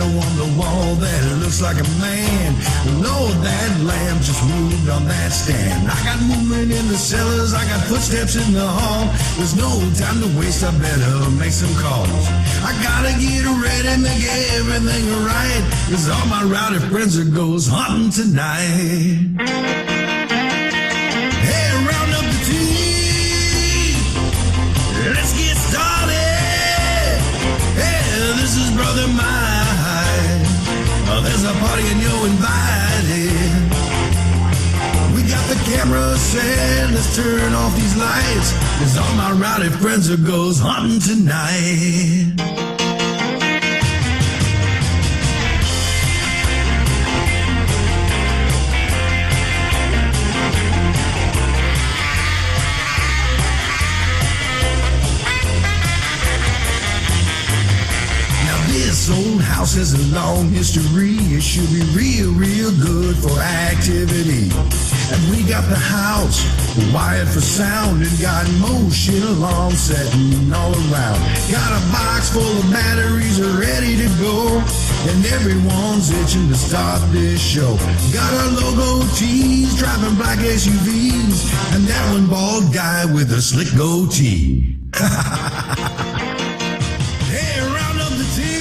shadow on the wall that looks like a man. Lord, that lamp just moved on that stand. I got movement in the cellars, I got footsteps in the hall. There's no time to waste, I better make some calls. I gotta get ready, make everything right, 'cause all my rowdy friends are goes hunting tonight. Hey, round up the team, let's get started. Hey, this is Brother Mike. There's a party and you're invited. We got the camera set, let's turn off these lights, 'cause all my rowdy friends are goes hunting tonight. This old house has a long history. It should be real good for activity. And we got the house wired for sound and got motion alarm setting all around. Got a box full of batteries ready to go, and everyone's itching to start this show. Got our logo tees, driving black SUVs, and that one bald guy with a slick goatee. Hey, round up the team.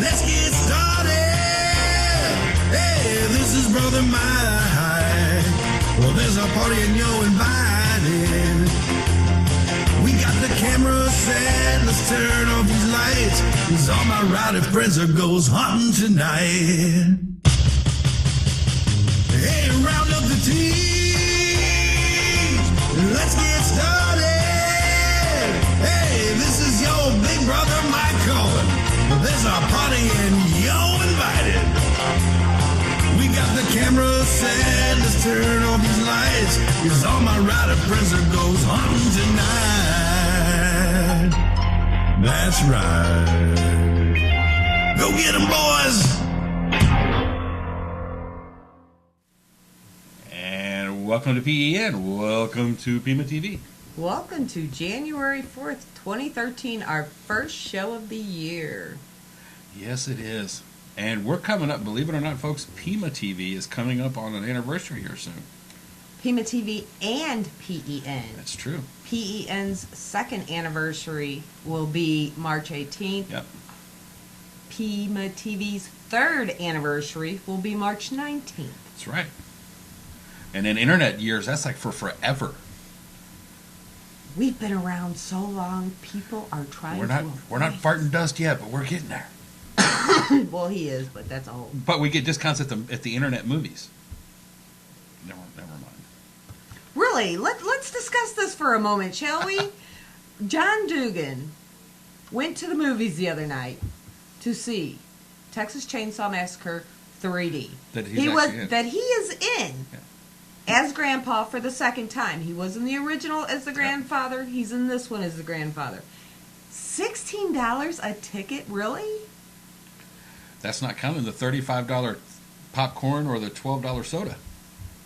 Let's get started. Hey, this is Brother Mike. Well, there's a party and you're invited. We got the camera set, let's turn off these lights, 'cause all my rowdy friends are goes hunting tonight. Hey, round up the team. Let's get started. Hey, this is your big brother Mike calling. There's a party and you're invited. We got the camera set, let's turn off these lights, 'cause all my rowdy friends are goes hunting tonight. That's right. Go get 'em, boys. And welcome to PEN. Welcome to Pema TV. Welcome to January 4th, 2013, our first show of the year. Yes, it is. And we're coming up, believe it or not, folks, Pema TV is coming up on an anniversary here soon. Pema TV and PEN. That's true. PEN's second anniversary will be March 18th. Yep. Pema TV's third anniversary will be March 19th. That's right. And in internet years, that's like for forever. We've been around so long, people are trying We're to not avoid. farting dust yet, but we're getting there. Well, he is, but that's a whole... But we get discounts at the internet movies. Never mind. Really, let's discuss this for a moment, shall we? John Dugan went to the movies the other night to see Texas Chainsaw Massacre 3D. That he is in Yeah. as Grandpa for the second time. He was in the original as the grandfather. He's in this one as the grandfather. $16 a ticket, really? That's not counting the $35 popcorn or the $12 soda.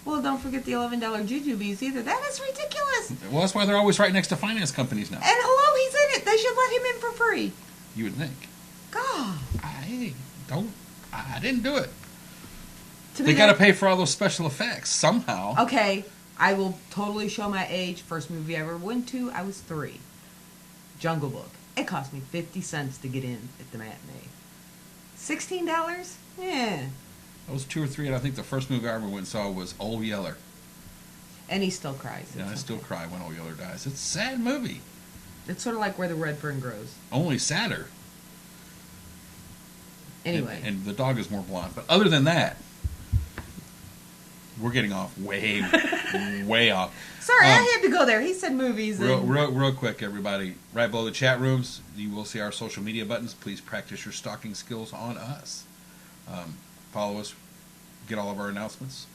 Well, don't forget the $11 jujubes either. That is ridiculous. Well, that's why they're always right next to finance companies now. And hello, he's in it. They should let him in for free. You would think. God. I didn't do it. To They me, got to that- pay for all those special effects somehow. Okay, I will totally show my age. First movie I ever went to, I was 3. Jungle Book. It cost me 50 cents to get in at the matinee. $16? Yeah. I was 2 or 3, and I think the first movie I ever went and saw was Old Yeller. And he still cries. Yeah, I still cry when Old Yeller dies. It's a sad movie. It's sort of like Where the Red Fern Grows. Only sadder. Anyway. And the dog is more blonde. But other than that, we're getting off way off. Sorry, I had to go there. He said movies. Real quick, everybody. Right below the chat rooms, you will see our social media buttons. Please practice your stalking skills on us. Follow us. Get all of our announcements.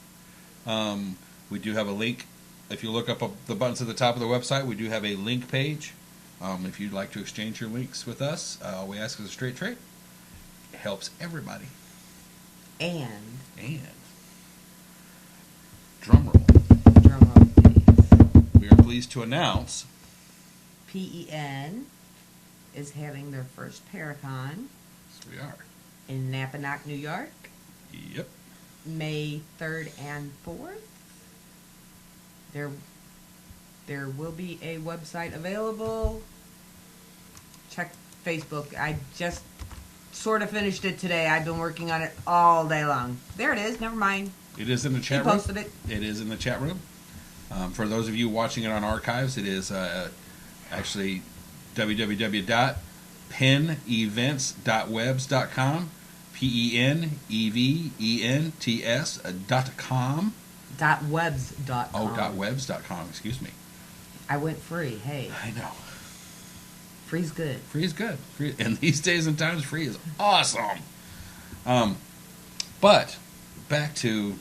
We do have a link. If you look up the buttons at the top of the website, we do have a link page. If you'd like to exchange your links with us, all we ask is a straight trade. It helps everybody. And drum roll. Drum roll, please. We are pleased to announce PEN is having their first Paracon Yes, we are. in Napanoch, New York, Yep. May 3rd and 4th. There will be a website available. Check Facebook. I just sort of finished it today. I've been working on it all day long. There it is. Never mind. It is in the He chat room. posted it. It is in the chat room. For those of you watching it on archives, it is actually www.penevents.webs.com. PENEVENTS.com. .webs.com. Oh, .webs.com. Excuse me. I went free. Hey, I know. free's good. Free is good. Free, and these days and times, free is awesome. But back to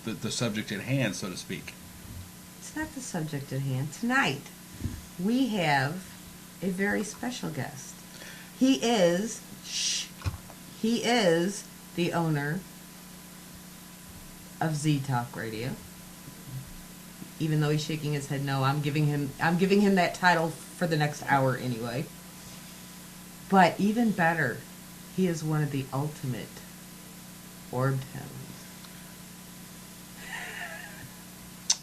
the subject at hand, so to speak. It's not the subject at hand. Tonight, we have a very special guest. He is the owner of Z Talk Radio. Even though he's shaking his head no, I'm giving him that title for the next hour anyway. But even better, he is one of the ultimate orb tones.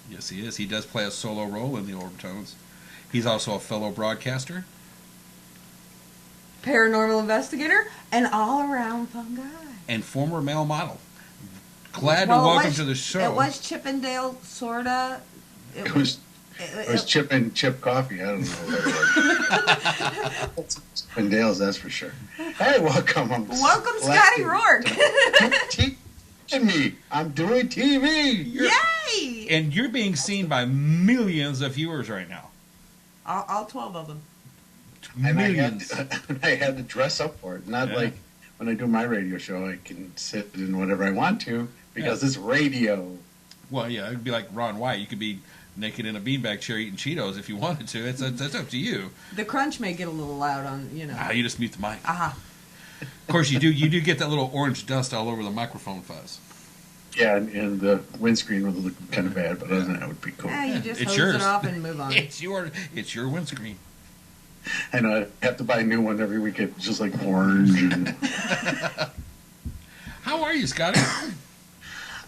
Yes, he is. He does play a solo role in the Orb Tones. He's also a fellow broadcaster. Paranormal investigator, and all-around fun guy. And former male model. Glad Well, to it welcome was- to the show. It was Chippendale, sorta. It was Chip and Chip Coffee. I don't know what it was. Chip and Dale's, that's for sure. Hey, welcome. Welcome, Scotty Rorek. Teaching me. I'm doing TV. Yay! And you're being seen by millions of viewers right now. All 12 of them. And Millions. I had to dress up for it. Not Yeah. like when I do my radio show, I can sit in whatever I want to because it's radio. Well, yeah, it'd be like Ron White. You could be naked in a beanbag chair eating Cheetos if you wanted to. That's up to you. The crunch may get a little loud on, You just mute the mic. Aha. Of course, you do get that little orange dust all over the microphone fuzz. Yeah, and the windscreen would look kind of bad, but other than that, would be cool. Yeah, you just It's hose yours. it off and move on. It's your windscreen. I know I have to buy a new one every week. It's just like orange. And How are you, Scotty?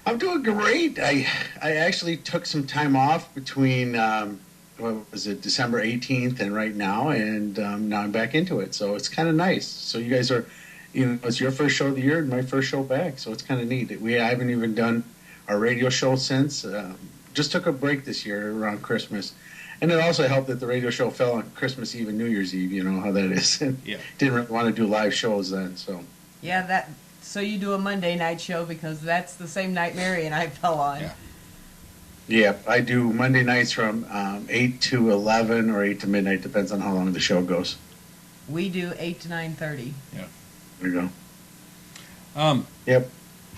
I'm doing great. I actually took some time off between what was it, December 18th and right now, and now I'm back into it. So it's kind of nice. So you guys are, it's your first show of the year and my first show back. So it's kind of neat. I haven't even done our radio show since. Just took a break this year around Christmas. And it also helped that the radio show fell on Christmas Eve and New Year's Eve. You know how that is. Yeah. Didn't really want to do live shows then. So Yeah, so you do a Monday night show because that's the same night Mary and I fell on. Yeah. yeah, I do Monday nights from 8 to 11 or 8 to midnight. Depends on how long the show goes. We do 8 to 9:30. There you go. How-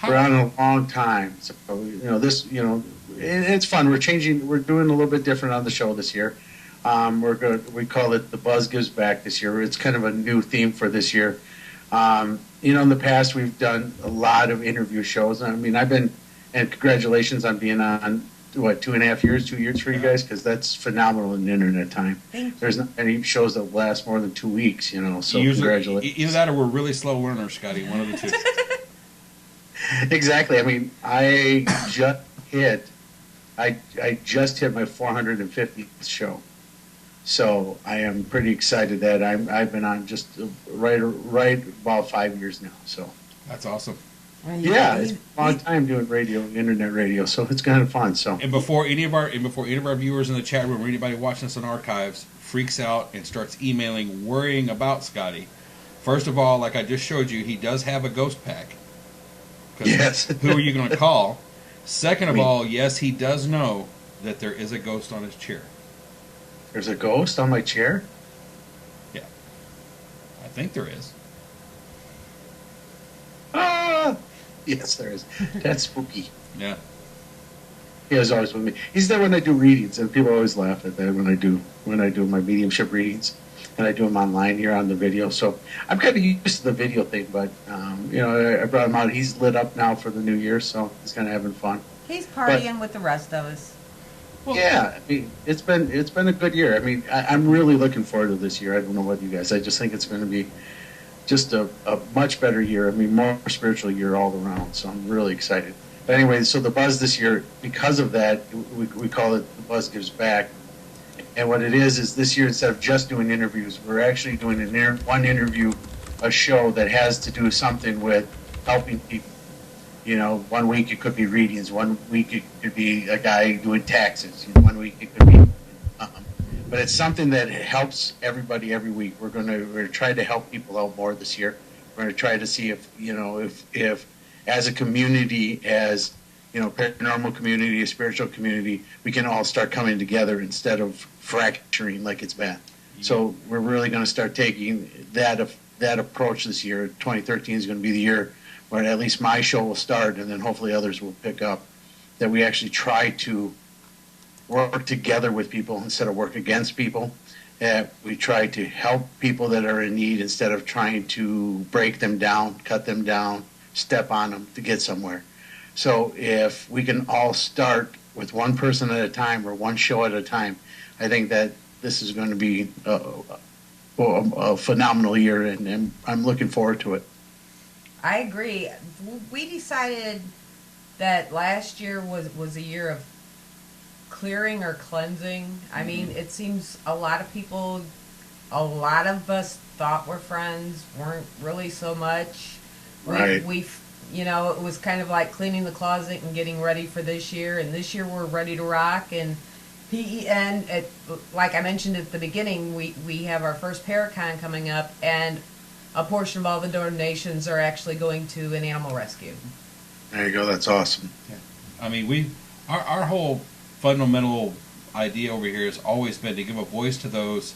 We're on a long time, so it's fun. We're doing a little bit different on the show this year. We call it The Buzz Gives Back this year. It's kind of a new theme for this year. In the past we've done a lot of interview shows. I mean, and congratulations on being on 2.5 years, 2 years for you guys, because that's phenomenal in internet time. Thank you. There's not any shows that last more than 2 weeks, so Usually, congratulations. either that or we're really slow learners, Scotty. One of the two. Exactly. I mean, I just hit my 450th show, so I am pretty excited that I've been on just right about 5 years now. So That's awesome. Well, yeah, it's a long time doing radio, internet radio, so it's kind of fun. So And before any of our viewers in the chat room or anybody watching us on archives freaks out and starts emailing, worrying about Scotty, first of all, like I just showed you, he does have a ghost pack. 'Cause Yes. Who are you going to call? Second of Me. all, yes, he does know that there is a ghost on his chair. there's a ghost on my chair. I think there is. Ah, yes, there is. That's spooky. Yeah. He is always with me. He's there when I do readings, and people always laugh at that when I do my mediumship readings, and I do them online here on the video. So I'm kind of used to the video thing, but I brought him out. He's lit up now for the new year, so he's kind of having fun. He's partying with the rest of us. Well, Yeah, I mean, it's been a good year. I mean, I'm really looking forward to this year. I don't know about you guys. I just think it's going to be just a much better year. I mean, more spiritual year all around. So I'm really excited. But anyway, so the buzz this year, because of that, we call it the Buzz Gives Back. And what it is this year, instead of just doing interviews, we're actually doing one interview, a show that has to do something with helping people. You know, one week it could be readings, one week it could be a guy doing taxes, one week it could be, but it's something that helps everybody every week. We're gonna try to help people out more this year. We're gonna try to see if if as a community, as paranormal community, a spiritual community, we can all start coming together instead of fracturing like it's been. So we're really going to start taking that approach this year. 2013 is going to be the year where at least my show will start, and then hopefully others will pick up. That we actually try to work together with people instead of work against people. We try to help people that are in need instead of trying to break them down, cut them down, step on them to get somewhere. So if we can all start with one person at a time or one show at a time, I think that this is going to be a phenomenal year, and I'm looking forward to it. I agree. We decided that last year was a year of clearing or cleansing. I mean, it seems a lot of people, a lot of us thought we're friends, weren't really so much. Right. We it was kind of like cleaning the closet and getting ready for this year. And this year we're ready to rock. And like I mentioned at the beginning, we have our first Paracon coming up, and a portion of all the donations are actually going to an animal rescue. There you go. That's awesome. Yeah. I mean, our whole fundamental idea over here has always been to give a voice to those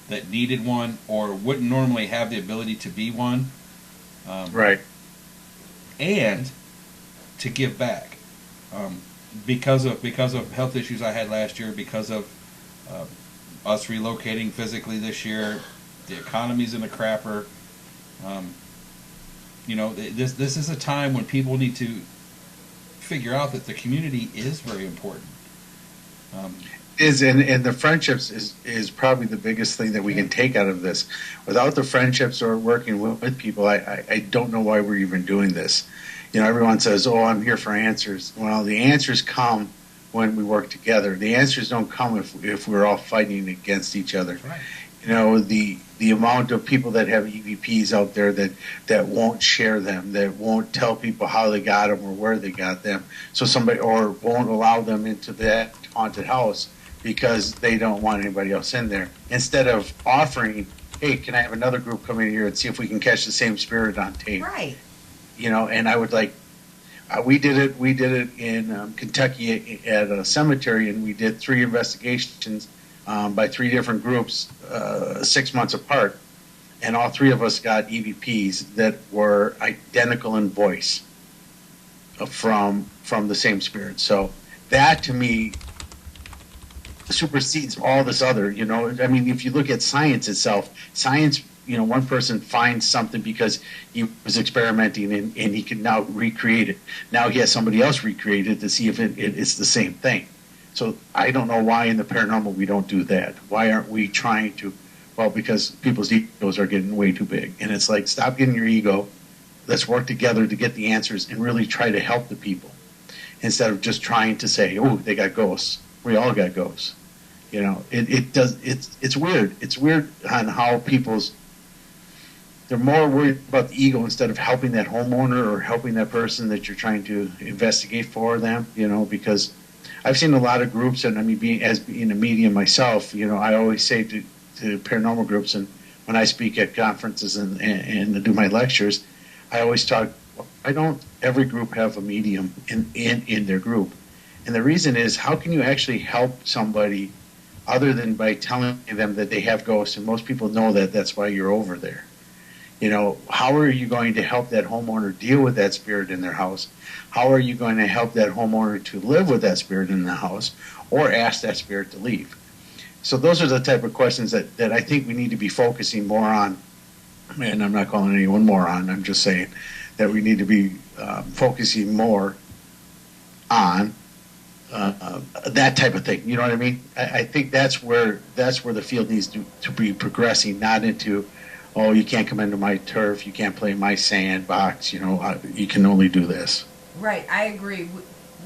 that needed one or wouldn't normally have the ability to be one. Right. And to give back, because of health issues I had last year, because of us relocating physically this year, the economy's in the crapper. This is a time when people need to figure out that the community is very important. And the friendships is probably the biggest thing that we can take out of this. Without the friendships or working with people, I don't know why we're even doing this. Everyone says, "Oh, I'm here for answers." Well, the answers come when we work together. The answers don't come if we're all fighting against each other. Right. The amount of people that have EVPs out there that won't share them, that won't tell people how they got them or where they got them, or won't allow them into that haunted house because they don't want anybody else in there. Instead of offering, "Hey, can I have another group come in here and see if we can catch the same spirit on tape?" Right. And I would like. We did it in Kentucky at a cemetery, and we did 3 investigations by 3 different groups, 6 months apart, and all 3 of us got EVPs that were identical in voice from the same spirit. So that to me supersedes all this other. I mean, if you look at science itself, one person finds something because he was experimenting and he can now recreate it. Now he has somebody else recreate it to see if it's the same thing. So I don't know why in the paranormal we don't do that. Why aren't we trying to? Well, because people's egos are getting way too big. And it's like, stop getting your ego. Let's work together to get the answers and really try to help the people. Instead of just trying to say, "Oh, they got ghosts." We all got ghosts. It's weird. It's weird on how they're more worried about the ego instead of helping that homeowner or helping that person that you're trying to investigate for them, because I've seen a lot of groups, and I mean, being a medium myself, I always say to paranormal groups, and when I speak at conferences and do my lectures, I always talk, why don't every group have a medium in their group? And the reason is, how can you actually help somebody other than by telling them that they have ghosts? And most people know that that's why you're over there. How are you going to help that homeowner deal with that spirit in their house? How are you going to help that homeowner to live with that spirit in the house or ask that spirit to leave? So those are the type of questions that I think we need to be focusing more on. And I'm not calling anyone moron. I'm just saying that we need to be focusing more on that type of thing. You know what I mean? I think that's where the field needs to be progressing, not into, oh, you can't come into my turf, you can't play in my sandbox. You know, you can only do this. Right, I agree.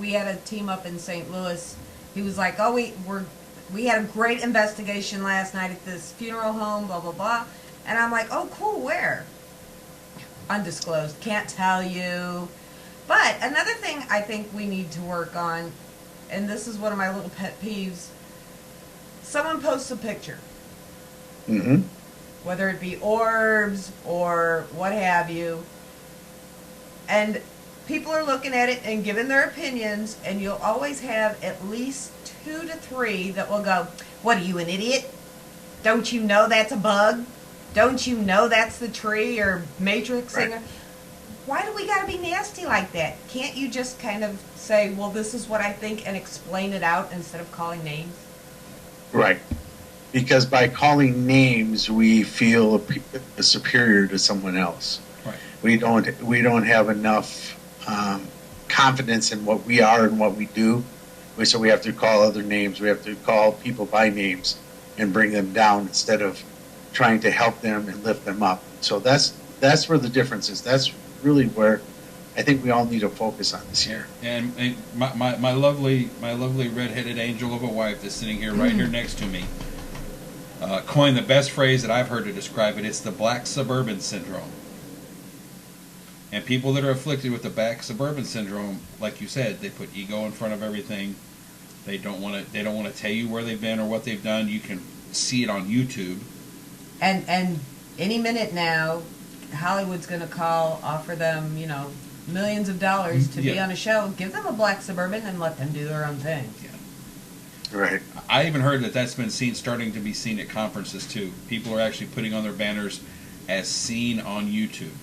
We had a team up in St. Louis. He was like, "Oh, we had a great investigation last night at this funeral home, blah blah blah," and I'm like, "Oh, cool. Where?" Undisclosed. Can't tell you. But another thing I think we need to work on, and this is one of my little pet peeves. Someone posts a picture, Mm-hmm. whether it be orbs or what have you, and people are looking at it and giving their opinions, and you'll always have at least 2 to 3 that will go, "What are you, an idiot? Don't you know that's a bug? Don't you know that's the tree or matrixing?" Right. Why do we got to be nasty like that? Can't you just kind of say, "Well, this is what I think," and explain it out instead of calling names? Right. Because by calling names, we feel superior to someone else. Right. We don't have enough confidence in what we are and what we do. So we have to call other names. We have to call people by names and bring them down instead of trying to help them and lift them up. So that's where the difference is. That's really where I think we all need to focus on this year. And my lovely redheaded angel of a wife that's sitting here right here next to me coined the best phrase that I've heard to describe it. It's the black suburban syndrome. And people that are afflicted with the black suburban syndrome, like you said, they put ego in front of everything. They don't want to tell you where they've been or what they've done. You can see it on YouTube. And any minute now, Hollywood's going to offer them, millions of dollars to be on a show. Give them a black suburban and let them do their own thing. Yeah. Right. I even heard that's been starting to be seen at conferences too. People are actually putting on their banners as seen on YouTube.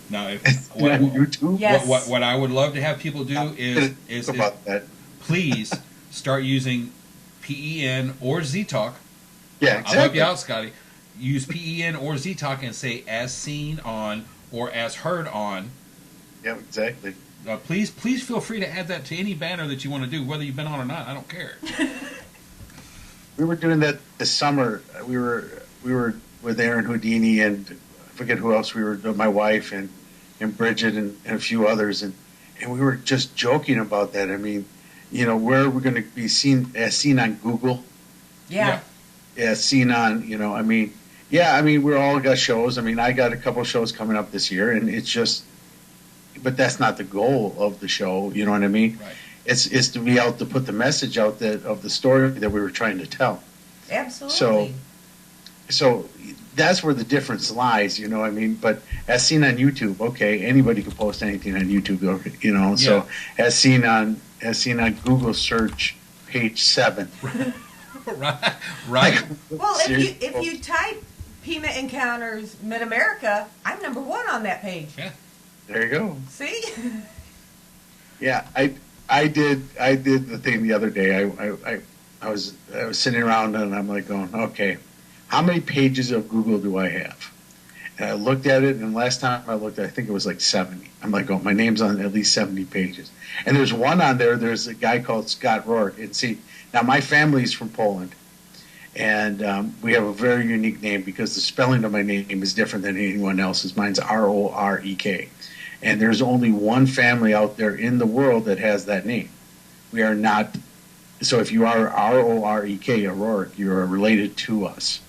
Now, if on YouTube? Yes. what I would love to have people do is about that. please start using PEN or ZTalk. Yeah, exactly. I'll help you out, Scotty. Use PEN or ZTalk and say as seen on or as heard on. Yeah, exactly. Please feel free to add that to any banner that you want to do, whether you've been on or not. I don't care. We were doing that this summer. We were with Aaron Houdini and I forget who else we were. My wife and Bridget and a few others, and we were just joking about that. I mean, where we're going to be seen on Google. Yeah. Yeah, seen on. We're all got shows. I mean, I got a couple shows coming up this year, and it's just. But that's not the goal of the show. You know what I mean? Right. It's to be able to put the message out of the story that we were trying to tell. Absolutely. So that's where the difference lies, I mean, but as seen on YouTube, okay, anybody can post anything on YouTube, so as seen on Google search page 7. right. Well, if you type Pema Encounters Mid-America, I'm number 1 on that page. Yeah. There you go. See? Yeah, I did the thing the other day. I was sitting around and I'm like going, okay, how many pages of Google do I have? And I looked at it, and last time I looked, I think it was like 70. I'm like, oh, my name's on at least 70 pages. And there's one on there, there's a guy called Scott Rorek. And see, now my family's from Poland, and we have a very unique name because the spelling of my name is different than anyone else's. Mine's Rorek. And there's only one family out there in the world that has that name. We are not, so if you are Rorek, Rorek, you are related to us.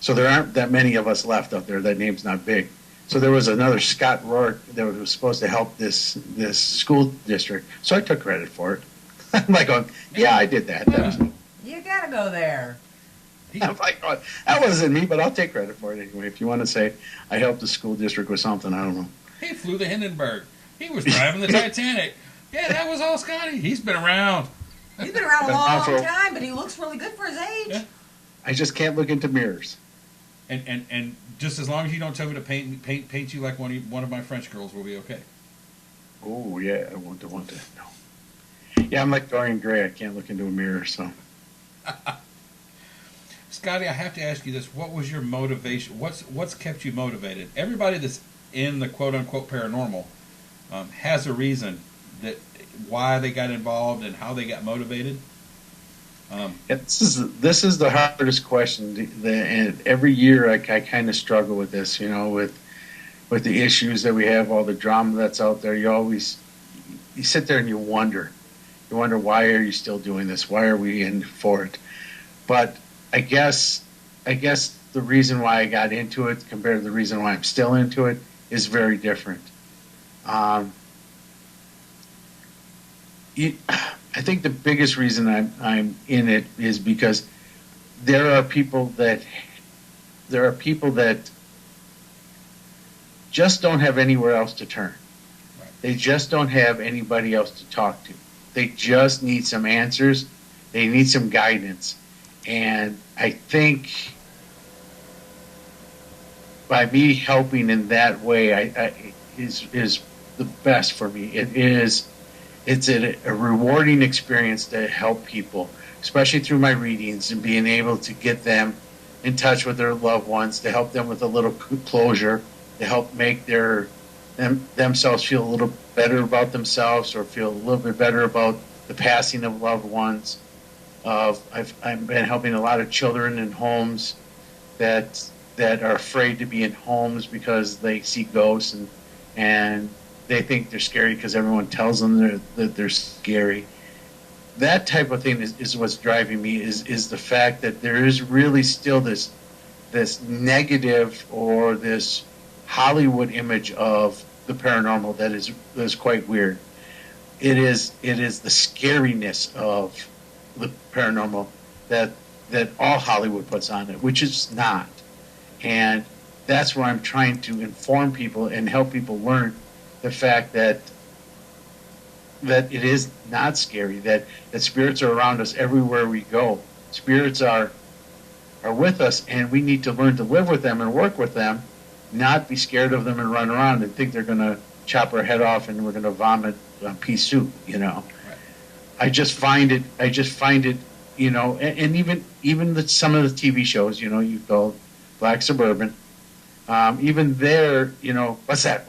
So there aren't that many of us left out there. That name's not big. So there was another Scott Rorek that was supposed to help this school district. So I took credit for it. I'm like, yeah, I did that. That was me. You gotta go there. I'm like, oh, that wasn't me, but I'll take credit for it anyway. If you want to say I helped the school district with something, I don't know. He flew the Hindenburg. He was driving the Titanic. Yeah, that was all Scotty. He's been around. He's been around a long time, but he looks really good for his age. Yeah. I just can't look into mirrors. And just as long as you don't tell me to paint you like one of my French girls, we'll be okay. Oh yeah, I want to. No. Yeah, I'm like Dorian Gray. I can't look into a mirror. So, Scotty, I have to ask you this: what was your motivation? What's kept you motivated? Everybody that's in the quote unquote paranormal has a reason that why they got involved and how they got motivated? This is the hardest question, and every year I kind of struggle with this. With the issues that we have, all the drama that's out there. You sit there and you wonder why are you still doing this? Why are we in for it? But I guess the reason why I got into it compared to the reason why I'm still into it is very different. I think the biggest reason I'm in it is because there are people that just don't have anywhere else to turn. Right. They just don't have anybody else to talk to. They just need some answers. They need some guidance. And I think by me helping in that way is the best for me. It's a rewarding experience to help people, especially through my readings and being able to get them in touch with their loved ones, to help them with a little closure, to help make themselves feel a little better about themselves or feel a little bit better about the passing of loved ones. I've been helping a lot of children in homes that are afraid to be in homes because they see ghosts and they think they're scary because everyone tells them that they're scary. That type of thing is what's driving me is the fact that there is really still this negative or this Hollywood image of the paranormal that is quite weird. It is the scariness of the paranormal that all Hollywood puts on it, which is not. And that's where I'm trying to inform people and help people learn the fact that it is not scary, that spirits are around us everywhere we go. Spirits are with us, and we need to learn to live with them and work with them, not be scared of them and run around and think they're going to chop our head off and we're going to vomit pea soup, Right. I just find it, and even some of the TV shows, you go Black Suburban, even there, what's that?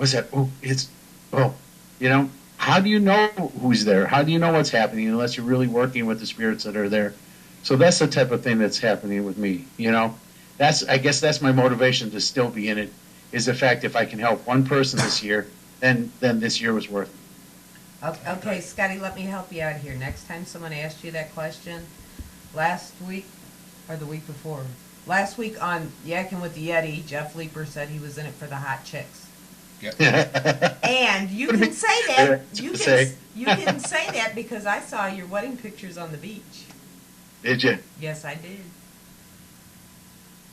How do you know who's there? How do you know what's happening unless you're really working with the spirits that are there? So that's the type of thing that's happening with me, I guess that's my motivation to still be in it, is the fact if I can help one person this year, then this year was worth it. Okay, Scotty, let me help you out here. Next time someone asks you that question, last week or the week before, last week on Yakking with the Yeti, Jeff Leeper said he was in it for the hot chicks. Yep. And you can say that. You can say that because I saw your wedding pictures on the beach. Did you? Yes, I did.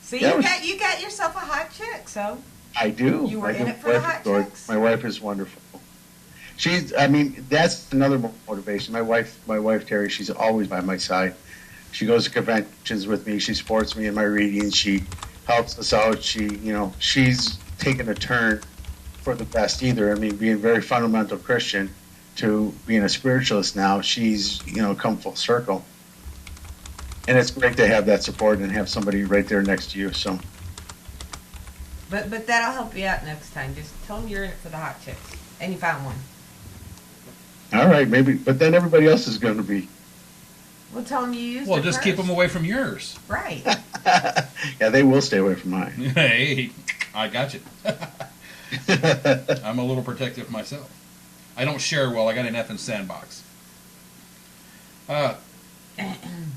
See, you got yourself a hot chick, so. I do. You were in it for the hot chicks. My wife is wonderful. That's another motivation. My wife Terry, she's always by my side. She goes to conventions with me. She supports me in my readings. She helps us out. She's taken a turn for the best either. Being a very fundamental Christian to being a spiritualist now, she's, come full circle. And it's great to have that support and have somebody right there next to you. So. But that'll help you out next time. Just tell them you're in it for the hot chicks, and you found one. All right, maybe, but then everybody else is going to be. Well, tell them you used Well, it just first. keep them away from yours. Right. Yeah, they will stay away from mine. Hey, I got you. I'm a little protective myself. I don't share well. I got an effing sandbox.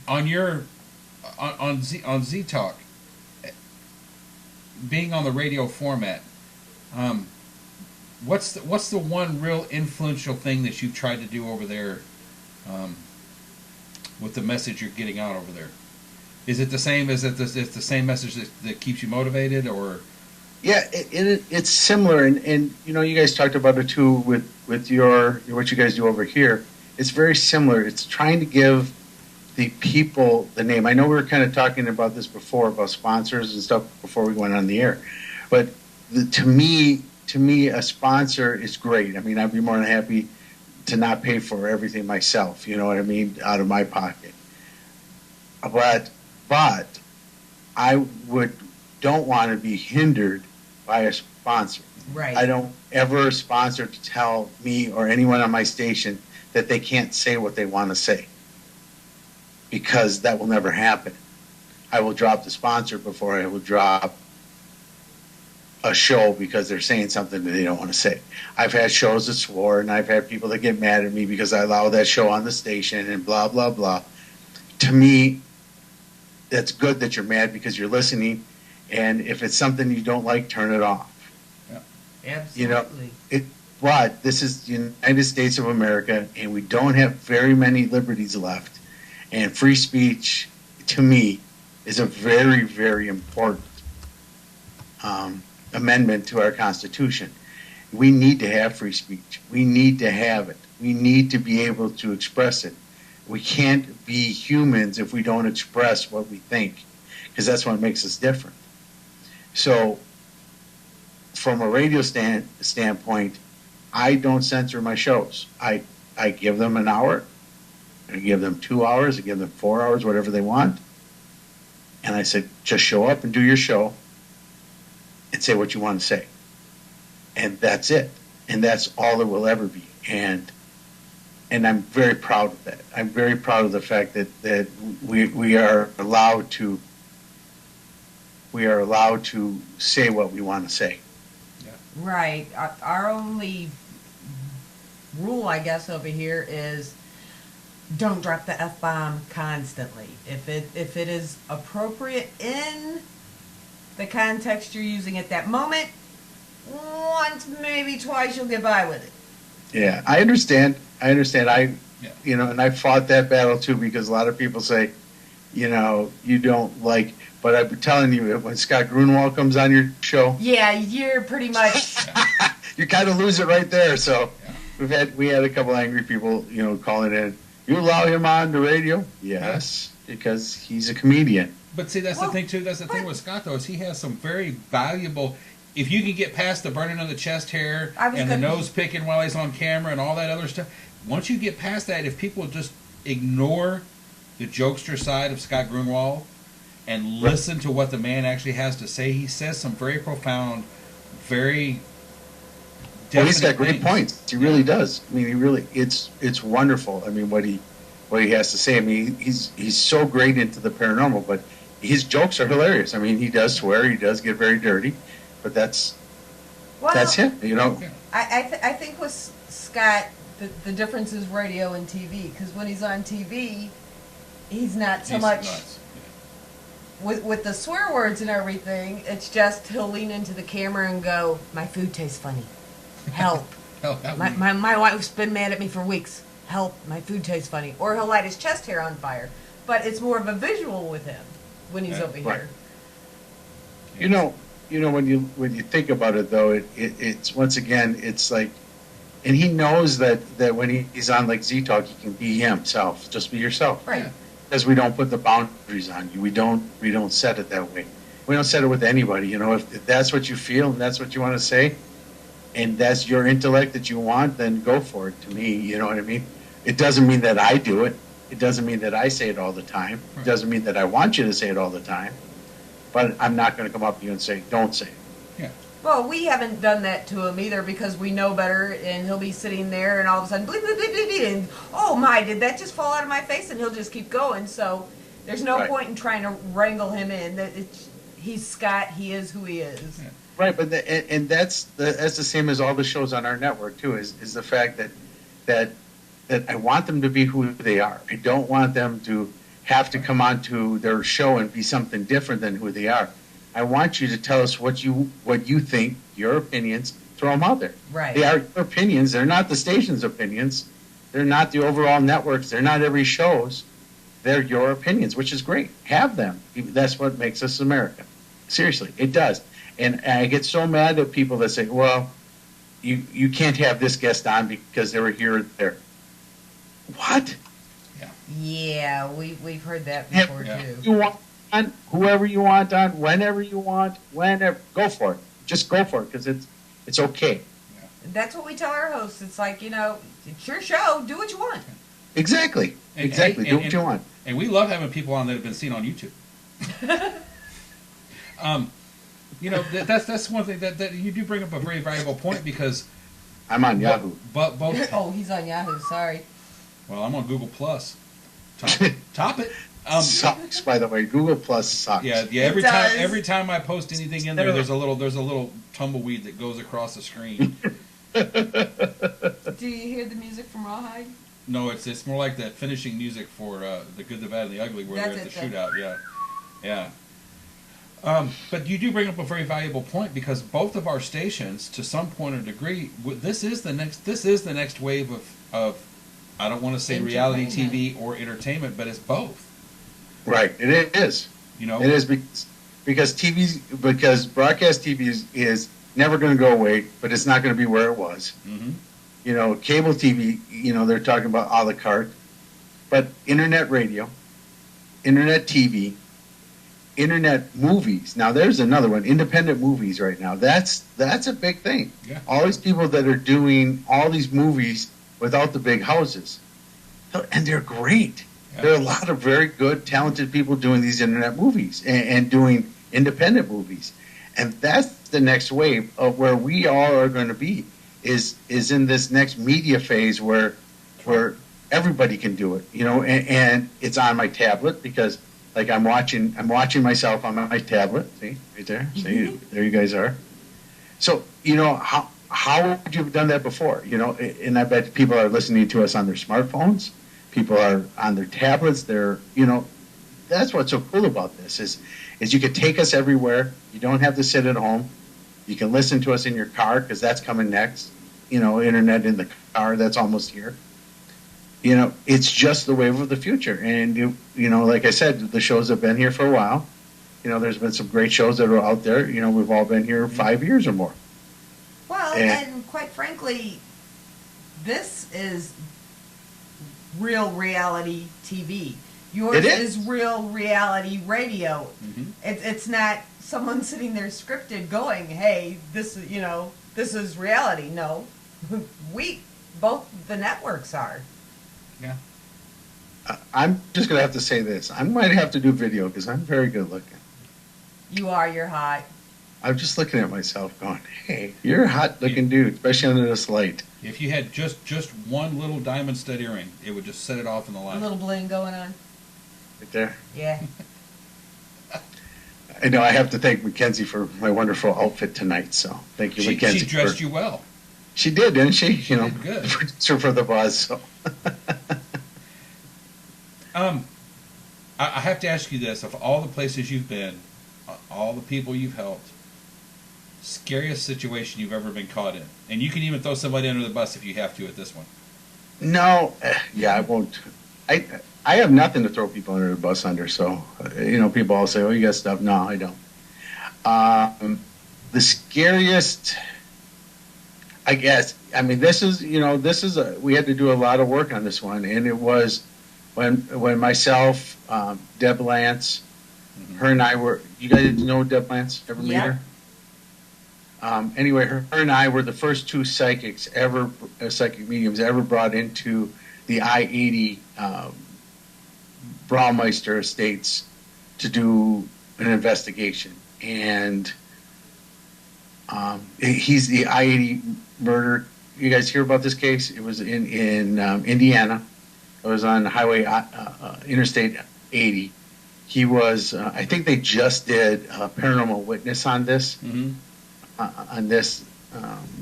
On Z Talk, being on the radio format, what's the one real influential thing that you've tried to do over there, with the message you're getting out over there? Is it the same? Is it the same message that keeps you motivated, or? Yeah, it's similar, and you guys talked about it too with what you guys do over here. It's very similar. It's trying to give the people the name. I know we were kind of talking about this before, about sponsors and stuff before we went on the air, but to me, a sponsor is great. I'd be more than happy to not pay for everything myself. You know what I mean, out of my pocket. But I don't want to be hindered by a sponsor. Right. I don't ever sponsor to tell me or anyone on my station that they can't say what they want to say, because that will never happen. I will drop the sponsor before I will drop a show because they're saying something that they don't want to say. I've had shows that swore, and I've had people that get mad at me because I allow that show on the station and blah, blah, blah. To me, that's good that you're mad because you're listening, and if it's something you don't like, turn it off. Absolutely. But this is the United States of America, and we don't have very many liberties left. And free speech, to me, is a very, very important amendment to our Constitution. We need to have free speech. We need to have it. We need to be able to express it. We can't be humans if we don't express what we think, because that's what makes us different. So, from a radio standpoint, I don't censor my shows. I give them an hour, I give them 2 hours, I give them 4 hours, whatever they want. And I said, just show up and do your show and say what you want to say. And that's it. And that's all it will ever be. And I'm very proud of that. I'm very proud of the fact that we are allowed to say what we want to say. Right. Our only rule, I guess, over here is don't drop the F-bomb constantly. If it is appropriate in the context you're using at that moment, once, maybe twice, you'll get by with it. Yeah, I understand. You know, and I fought that battle too, because a lot of people say, you know, you don't like, but I've been telling you, when Scott Grunwald comes on your show, yeah, you're pretty much you kind of lose it right there. So we had a couple angry people, you know, calling in. You allow him on the radio? Yes, because he's a comedian. But see, that's the thing too. That's the thing with Scott, though, is he has some very valuable. If you can get past the burning of the chest hair and the nose picking while he's on camera and all that other stuff, once you get past that, if people just ignore the jokester side of Scott Grunwald and listen to what the man actually has to say, he says some very profound, very. Well, he's got great points. He really does. I mean, it's wonderful. I mean, what he has to say. I mean, he's so great into the paranormal, but his jokes are hilarious. I mean, he does swear, he does get very dirty, but that's him, you know. I think with Scott, the difference is radio and TV, because when he's on TV, he's not so much with the swear words and everything. It's just he'll lean into the camera and go, "My food tastes funny. Help. My wife's been mad at me for weeks. Help, my food tastes funny." Or he'll light his chest hair on fire. But it's more of a visual with him when he's over here. You know, when you think about it, though, it's once again, it's like, and he knows that when he's on like Z Talk, he can be himself. Just be yourself. Right. Because we don't put the boundaries on you. We don't set it that way. We don't set it with anybody. You know, if that's what you feel and that's what you want to say, and that's your intellect that you want, then go for it. To me, you know what I mean? It doesn't mean that I do it. It doesn't mean that I say it all the time. It doesn't mean that I want you to say it all the time. But I'm not going to come up to you and say, don't say it. Yeah. Well, we haven't done that to him either, because we know better, and he'll be sitting there and all of a sudden, bleep, bleep, bleep, bleep, bleep, and oh my, did that just fall out of my face? And he'll just keep going. So there's no point in trying to wrangle him in. He's Scott. He is who he is. Yeah. Right, but that's the same as all the shows on our network too. Is the fact that I want them to be who they are. I don't want them to have to come onto their show and be something different than who they are. I want you to tell us what you think, your opinions. Throw them out there. Right. They are your opinions. They're not the station's opinions. They're not the overall networks. They're not every show's. They're your opinions, which is great. Have them. That's what makes us America. Seriously, it does. And I get so mad at people that say, well, you can't have this guest on because they were here or there. What? Yeah, we've heard that before too. You want on whoever you want on, whenever you want, whenever. Go for it. Just go for it, because it's okay. Yeah. That's what we tell our hosts. It's like, it's your show. Do what you want. Exactly. Exactly. Do what you want. And we love having people on that have been seen on YouTube. That's one thing that you do bring up a very valuable point, because I'm on Yahoo. But both. Oh, he's on Yahoo. Sorry. Well, I'm on Google Plus. Top it. Sucks, by the way. Google Plus sucks. Yeah. It does. Every time I post anything in there, there's a little tumbleweed that goes across the screen. Do you hear the music from Rawhide? No, it's more like that finishing music for The Good, the Bad, and the Ugly, where they're at the That's it, shootout. Yeah. But you do bring up a very valuable point, because both of our stations, to some point or degree, this is the next wave of I don't want to say reality TV or entertainment, but it's both. Right. It is. You know, It is because broadcast TV is never going to go away, but it's not going to be where it was. Mm-hmm. You know, cable TV, they're talking about a la carte, but internet radio, internet TV, internet movies. Now there's another one, independent movies right now. That's a big thing. Yeah. All these people that are doing all these movies without the big houses. And they're great. Yeah. There are a lot of very good, talented people doing these internet movies and doing independent movies. And that's the next wave of where we all are going to be, is in this next media phase where everybody can do it, and it's on my tablet, because like I'm watching myself on my tablet. See, right there. See, there you guys are. So, how would you have done that before? And I bet people are listening to us on their smartphones. People are on their tablets. That's what's so cool about this is you could take us everywhere. You don't have to sit at home. You can listen to us in your car, because that's coming next. Internet in the car, that's almost here. It's just the wave of the future. And, like I said, the shows have been here for a while. There's been some great shows that are out there. We've all been here 5 years or more. Well, and quite frankly, this is real reality TV. Yours is real reality radio. Mm-hmm. It's not someone sitting there scripted going, hey, this is reality. No. Both the networks are. Yeah. I'm just going to have to say this. I might have to do video, because I'm very good looking. You're hot. I'm just looking at myself going, hey, you're a hot looking dude, especially under this light. If you had just one little diamond stud earring, it would just set it off in the A light. little bling going on. Right there. Yeah. I know I have to thank Mackenzie for my wonderful outfit tonight, so thank you, Mackenzie. She dressed you well. She did, didn't she? did good. Producer for the buzz. So. I have to ask you this: of all the places you've been, all the people you've helped, scariest situation you've ever been caught in, and you can even throw somebody under the bus if you have to at this one. No, I won't. I have nothing to throw people under the bus under. So people all say, "Oh, you got stuff." No, I don't. The scariest. I guess. I mean, this is we had to do a lot of work on this one, and it was when myself, Deb Lance, her and I were. You guys know Deb Lance? Ever meet her? Anyway, her and I were the first two psychic mediums ever brought into the I-80 Braumeister Estates to do an investigation, and he's the I-80 murder. You guys hear about this case? It was in Indiana. It was on Highway Interstate 80. He was. I think they just did a paranormal witness on this. Mm-hmm. On this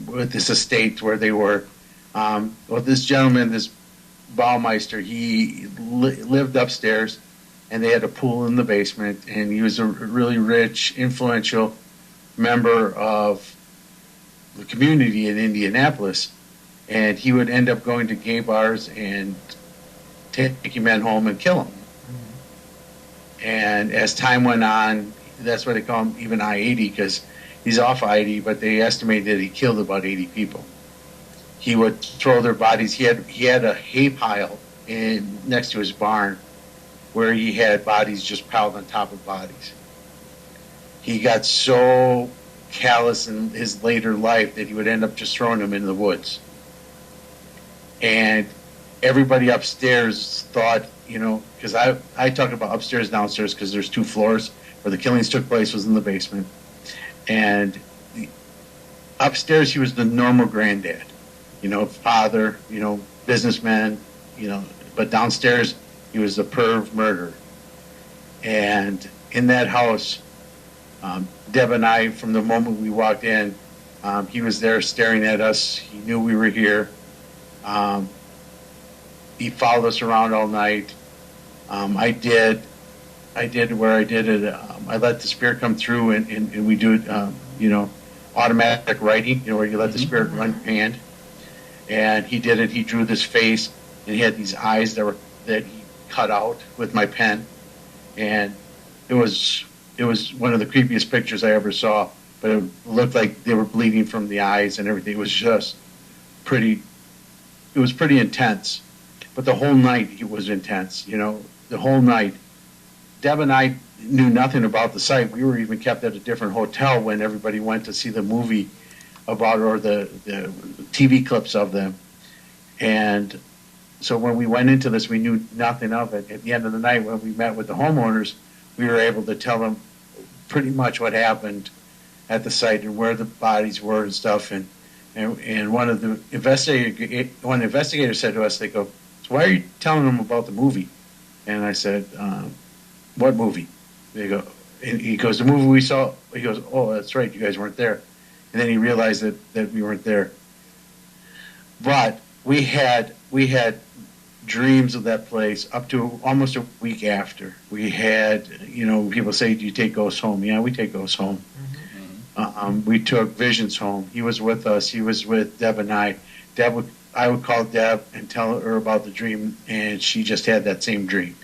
with this estate where they were. This gentleman, this Baumeister, he lived upstairs, and they had a pool in the basement, and he was a really rich, influential member of the community in Indianapolis, and he would end up going to gay bars and taking men home and kill them. Mm-hmm. And as time went on, that's why they call him even I-80, because he's off I-80, but they estimate that he killed about 80 people. He would throw their bodies. He had a hay pile next to his barn where he had bodies just piled on top of bodies. He got so callous in his later life that he would end up just throwing them in the woods. And everybody upstairs thought, because I talk about upstairs, downstairs, because there's 2 floors where the killings took place was in the basement. And upstairs, he was the normal granddad, father, businessman, but downstairs he was a perv murderer. And in that house, Deb and I, from the moment we walked in, he was there staring at us. He knew we were here. He followed us around all night. I did where I did it. I let the spirit come through, and we do it, automatic writing, where you let the spirit run your hand. And he did it. He drew this face, and he had these eyes that he cut out with my pen, and it was one of the creepiest pictures I ever saw. But it looked like they were bleeding from the eyes and everything. It was just pretty. It was pretty intense. But the whole night it was intense. The whole night. Deb and I knew nothing about the site. We were even kept at a different hotel when everybody went to see the movie about, or the TV clips of them. And so when we went into this, we knew nothing of it. At the end of the night, when we met with the homeowners, we were able to tell them pretty much what happened at the site and where the bodies were and stuff. And one of the investigators said to us, they go, "So why are you telling them about the movie?" And I said, "What movie?" They go, and he goes, "The movie we saw." He goes, "Oh, that's right, you guys weren't there." And then he realized that we weren't there. But we had dreams of that place up to almost a week after. We had, people say, "Do you take ghosts home?" Yeah, we take ghosts home. We took visions home. He was with us. He was with Deb and I. I would call Deb and tell her about the dream, and she just had that same dream.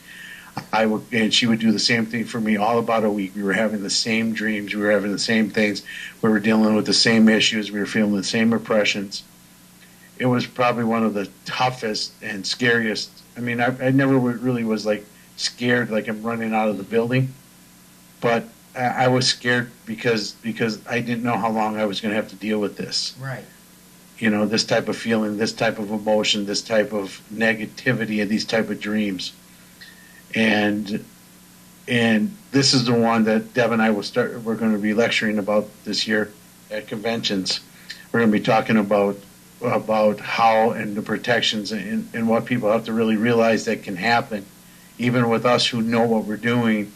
And she would do the same thing for me all about a week. We were having the same dreams. We were having the same things. We were dealing with the same issues. We were feeling the same oppressions. It was probably one of the toughest and scariest. I mean, I never really was like scared, like I'm running out of the building, but I was scared because I didn't know how long I was going to have to deal with this. Right. This type of feeling, this type of emotion, this type of negativity, and these type of dreams. And this is the one that Deb and I we're going to be lecturing about this year at conventions. We're going to be talking about how, and the protections, and what people have to really realize that can happen. Even with us who know what we're doing,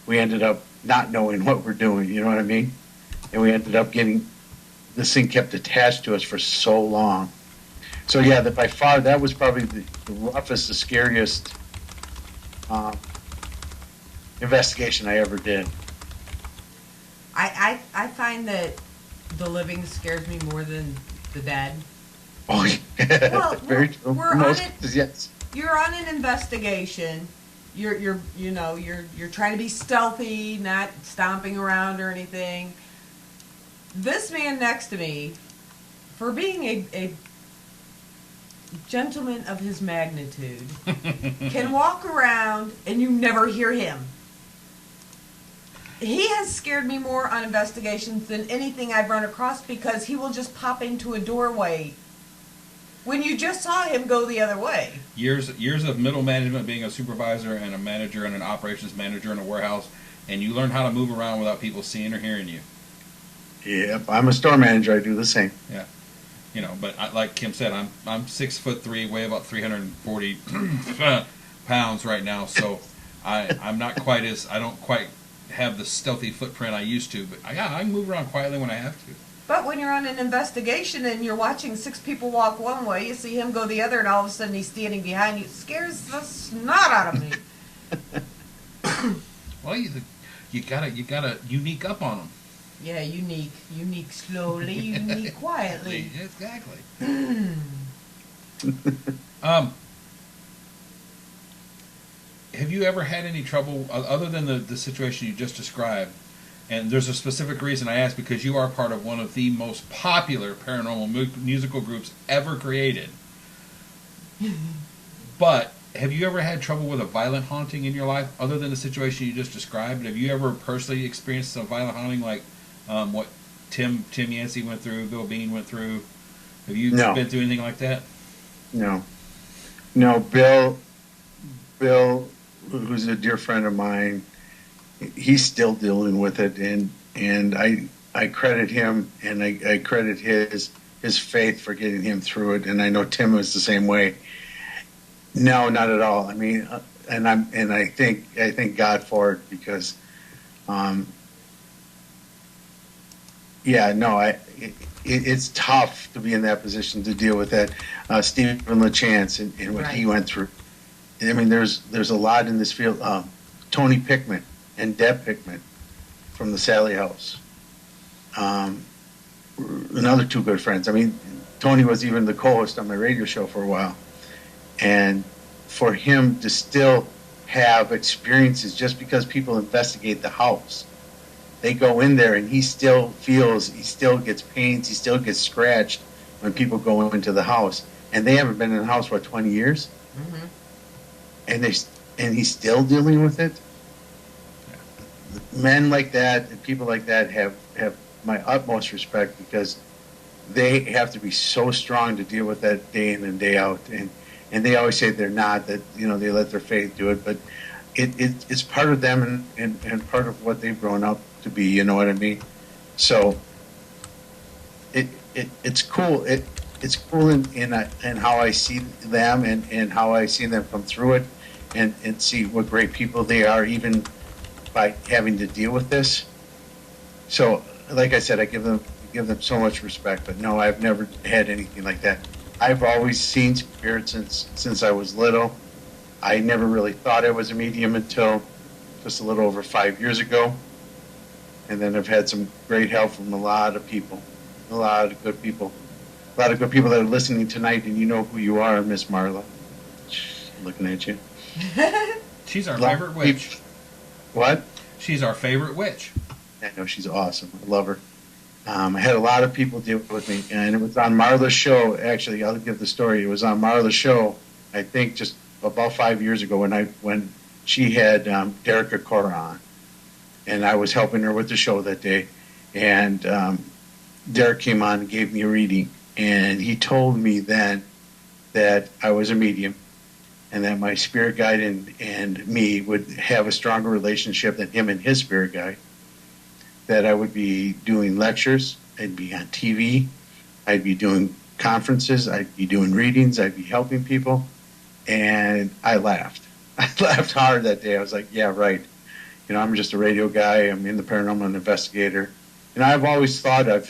we ended up not knowing what we're doing, you know what I mean? And we ended up getting, this thing kept attached to us for so long. So yeah, by far, that was probably the roughest, the scariest investigation I ever did. I find that the living scares me more than the dead. Oh, yeah. Well, Very true. we're on Most it. cases, yes. You're on an investigation. You're trying to be stealthy, not stomping around or anything. This man next to me, for being a gentleman of his magnitude, can walk around and you never hear him. He has scared me more on investigations than anything I've run across, because he will just pop into a doorway when you just saw him go the other way. Years of middle management, being a supervisor and a manager and an operations manager in a warehouse, and you learn how to move around without people seeing or hearing you. Yep, I'm a store manager. I do the same. Yeah, but like Kim said, I'm 6'3", weigh about 340 pounds right now, so I'm not quite I don't quite have the stealthy footprint I used to, but I can move around quietly when I have to. But when you're on an investigation and you're watching 6 people walk one way, you see him go the other, and all of a sudden he's standing behind you, it scares the snot out of me. Well, you gotta unique up on them. Yeah, unique slowly, unique quietly. Exactly. Have you ever had any trouble, other than the situation you just described? And there's a specific reason I ask, because you are part of one of the most popular paranormal musical groups ever created. But have you ever had trouble with a violent haunting in your life, other than the situation you just described? Have you ever personally experienced some violent haunting, like what Tim Yancey went through, Bill Bean went through? Have you been through anything like that? No. Bill, who's a dear friend of mine, he's still dealing with it, and I credit him, and I credit his faith for getting him through it, and I know Tim was the same way. No, not at all. I mean, and I thank God for it because, um, yeah, no, it's tough to be in that position to deal with that. Stephen LaChance and what he Right. went through. I mean, there's a lot in this field. Tony Pickman and Deb Pickman from the Sally House. Um, Another two good friends. I mean, Tony was even the co-host on my radio show for a while, and for him to still have experiences just because people investigate the house, they go in there and he still feels, he still gets pains, he still gets scratched when people go into the house, and they haven't been in the house for 20 years, Hmm. and he's still dealing with it. Men like that and people like that have my utmost respect because they have to be so strong to deal with that day in and day out, and they always say they're not, that they let their faith do it, but it's part of them and part of what they've grown up to be, you know what I mean? So it's cool. It's cool in how I see them and how I see them come through it and see what great people they are, even by having to deal with this. So, like I said, I give them so much respect. But no, I've never had anything like that. I've always seen spirits since I was little. I never really thought I was a medium until just a little over 5 years ago, and then I've had some great help from a lot of people, a lot of good people, that are listening tonight, and you know who you are, Miss Marla. Looking at you. She's our Lot favorite of witch. people- What? She's our favorite witch. I know she's awesome. I love her. I had a lot of people deal with me, and it was on Marla's show. Actually, I'll give the story. It was on Marla's show, I think, just about 5 years ago when she had Derek Cora on, and I was helping her with the show that day. And Derek came on and gave me a reading, and he told me then that I was a medium, and that my spirit guide and me would have a stronger relationship than him and his spirit guide. That I would be doing lectures, I'd be on TV, I'd be doing conferences, I'd be doing readings, I'd be helping people. And I laughed. I laughed hard that day. I was like, yeah, right. I'm just a radio guy. I'm in the paranormal investigator. And I've always thought I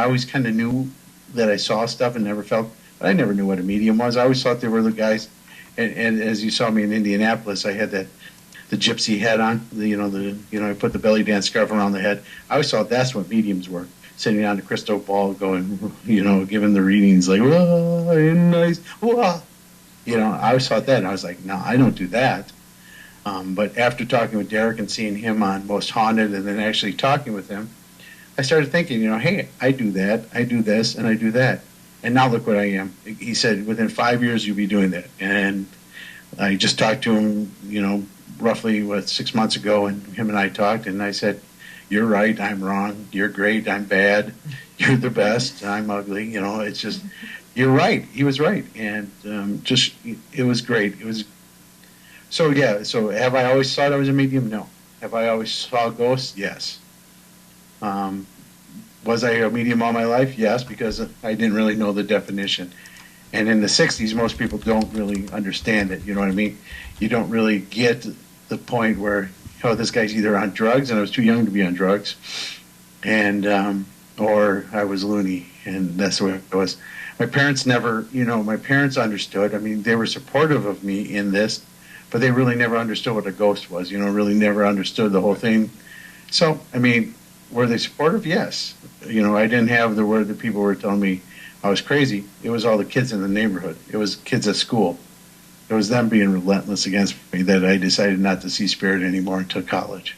always kind of knew that I saw stuff and never felt, but I never knew what a medium was. I always thought they were the guys. And as you saw me in Indianapolis, I had the gypsy hat on. I put the belly dance scarf around the head. I always thought that's what mediums were, sitting on the crystal ball, going, giving the readings like, whoa, nice, whoa. I always thought that, and I was like, no, I don't do that. But after talking with Derek and seeing him on Most Haunted, and then actually talking with him, I started thinking, hey, I do that, I do this, and I do that. And now look what I am. He said, within 5 years, you'll be doing that. And I just talked to him, roughly 6 months ago, and him and I talked, and I said, you're right, I'm wrong, you're great, I'm bad, you're the best, I'm ugly, it's just, you're right, he was right, and it was great. It was, so yeah, so have I always thought I was a medium? No. Have I always saw ghosts? Yes. Was I a medium all my life? Yes, because I didn't really know the definition. And in the 60s, most people don't really understand it, you know what I mean? You don't really get the point where, this guy's either on drugs, and I was too young to be on drugs, and or I was loony, and that's the way it was. My parents never, my parents understood. I mean, they were supportive of me in this, but they really never understood what a ghost was, really never understood the whole thing. So, I mean, were they supportive? Yes. I didn't have the word that people were telling me I was crazy. It was all the kids in the neighborhood. It was kids at school. It was them being relentless against me that I decided not to see spirit anymore until college.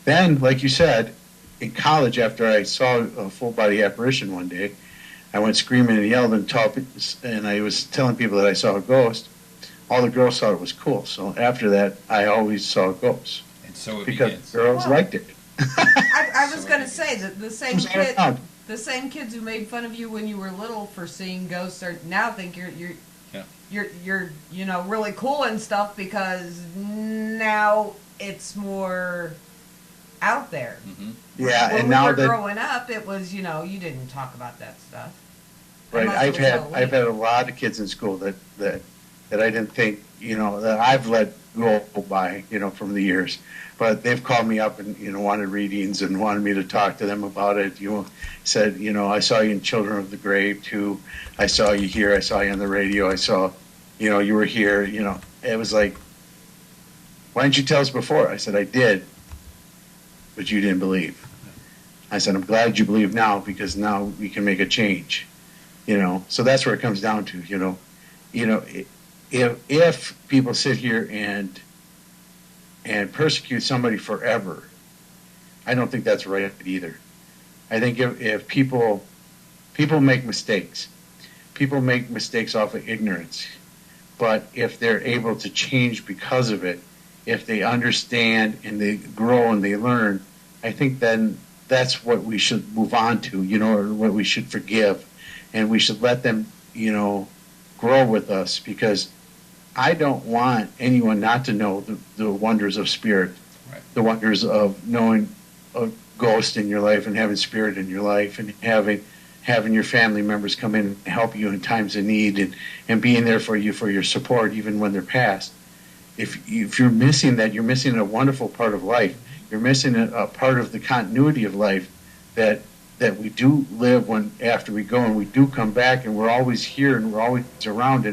Then, like you said, in college, after I saw a full-body apparition one day, I went screaming and yelled and I was telling people that I saw a ghost. All the girls thought it was cool. So after that, I always saw ghosts. And so it because begins. girls liked it. I was going to say that the same Who's kid, around? the same kids who made fun of you when you were little for seeing ghosts are now think you're really cool and stuff because now it's more out there. Mm-hmm. Yeah, When and we now were that growing up, it was you didn't talk about that stuff. right, Unless it was I've Halloween. had a lot of kids in school that that I didn't think, that I've let go by, from the years. But they've called me up and, wanted readings and wanted me to talk to them about it. Said, I saw you in Children of the Grave too. I saw you here. I saw you on the radio. I saw, you were here. It was like, why didn't you tell us before? I said, I did, but you didn't believe. I said, I'm glad you believe now because now we can make a change. So that's where it comes down to. If people sit here and persecute somebody forever, I don't think that's right either. I think if people make mistakes, people make mistakes off of ignorance, but if they're able to change because of it, if they understand and they grow and they learn, I think then that's what we should move on to, or what we should forgive, and we should let them, grow with us, because I don't want anyone not to know the wonders of spirit, Right. the wonders of knowing a ghost in your life and having spirit in your life and having your family members come in and help you in times of need and being there for you for your support even when they're passed. If you're missing that, you're missing a wonderful part of life. You're missing a part of the continuity of life that we do live after we go, and we do come back, and we're always here and we're always around,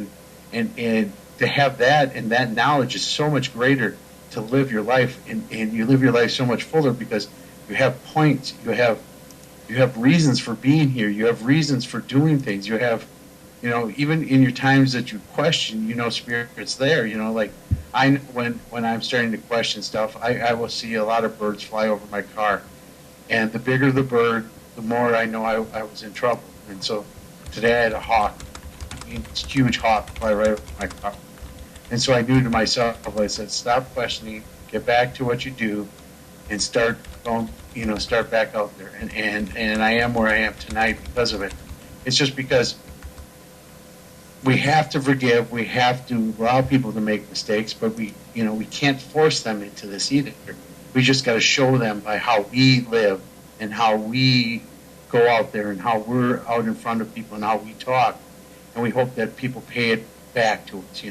and to have that, and that knowledge is so much greater to live your life, and you live your life so much fuller because you have points, you have reasons for being here, you have reasons for doing things, you have, even in your times that you question, spirit's there, like I know when I'm starting to question stuff, I will see a lot of birds fly over my car, and the bigger the bird, the more I know I was in trouble. And so today I had a hawk, this huge hawk fly right over my car. And so I knew to myself, I said, stop questioning, get back to what you do, and start going, start back out there. And I am where I am tonight because of it. It's just because we have to forgive, we have to allow people to make mistakes, but we can't force them into this either. We just got to show them by how we live and how we go out there and how we're out in front of people and how we talk. And we hope that people pay it back to us,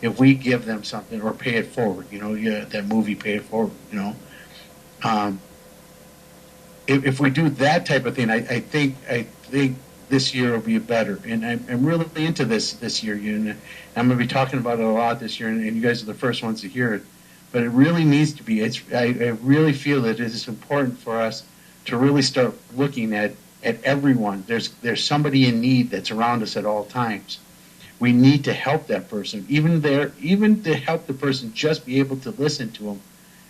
if we give them something, or pay it forward, that movie Pay It Forward, if we do that type of thing, I think this year will be better. And I'm really into this year, and I'm going to be talking about it a lot this year, and you guys are the first ones to hear it. But it really needs to be. I really feel that it is important for us to really start looking at everyone. There's somebody in need that's around us at all times. We need to help that person, even to help the person just be able to listen to them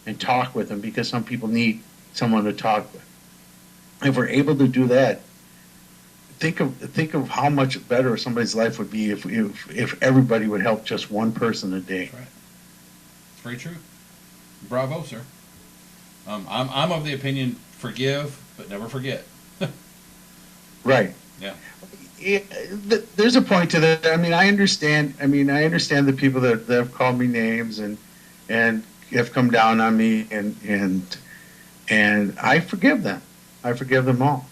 and talk with them, because some people need someone to talk with. If we're able to do that, think of how much better somebody's life would be if everybody would help just one person a day. That's right. It's very true. Bravo, sir. I'm of the opinion, forgive but never forget. Right. Yeah. There's a point to that. I understand the people that have called me names and have come down on me, and I forgive them. I forgive them all.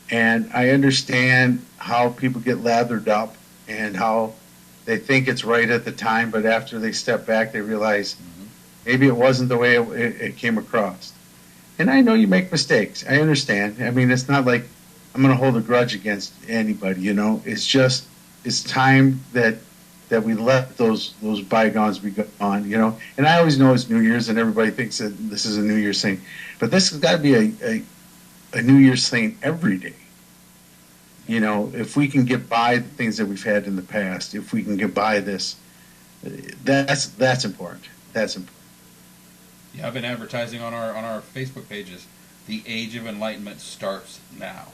And I understand how people get lathered up and how they think it's right at the time, but after they step back, they realize maybe it wasn't the way it came across. And I know you make mistakes. I understand. It's not like I'm going to hold a grudge against anybody, It's just, it's time that we let those bygones be gone, And I always know it's New Year's, and everybody thinks that this is a New Year's thing. But this has got to be a New Year's thing every day. If we can get by the things that we've had in the past, if we can get by this, that's important. That's important. Yeah, I've been advertising on our Facebook pages. The Age of Enlightenment starts now.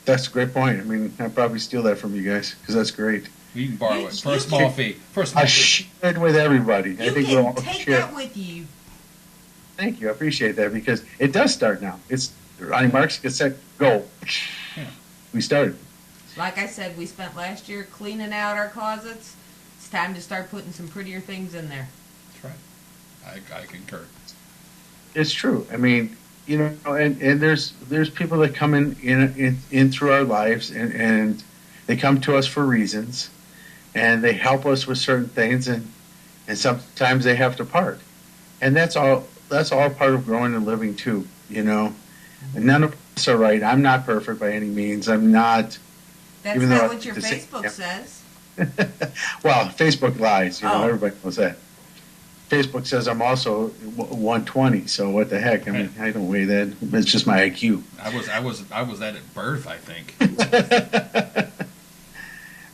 That's a great point. I'll probably steal that from you guys, because that's great. You can borrow it for a small fee. I share it with everybody. You I think can we'll all take share. that with you. Thank you. I appreciate that, because it does start now. It's on your marks, get set, go. Yeah. We started. Like I said, we spent last year cleaning out our closets. It's time to start putting some prettier things in there. That's right. I concur. It's true. And there's people that come in through our lives, and they come to us for reasons, and they help us with certain things, and sometimes they have to part, and that's all part of growing and living too, you know. And none of us are right. I'm not perfect by any means. I'm not. That's even not though what your the same- Facebook yeah. says. Well, Facebook lies. You know, Oh. everybody knows that. Facebook says I'm also 120. So what the heck? I mean, I don't weigh that. It's just my IQ. I was that at birth, I think.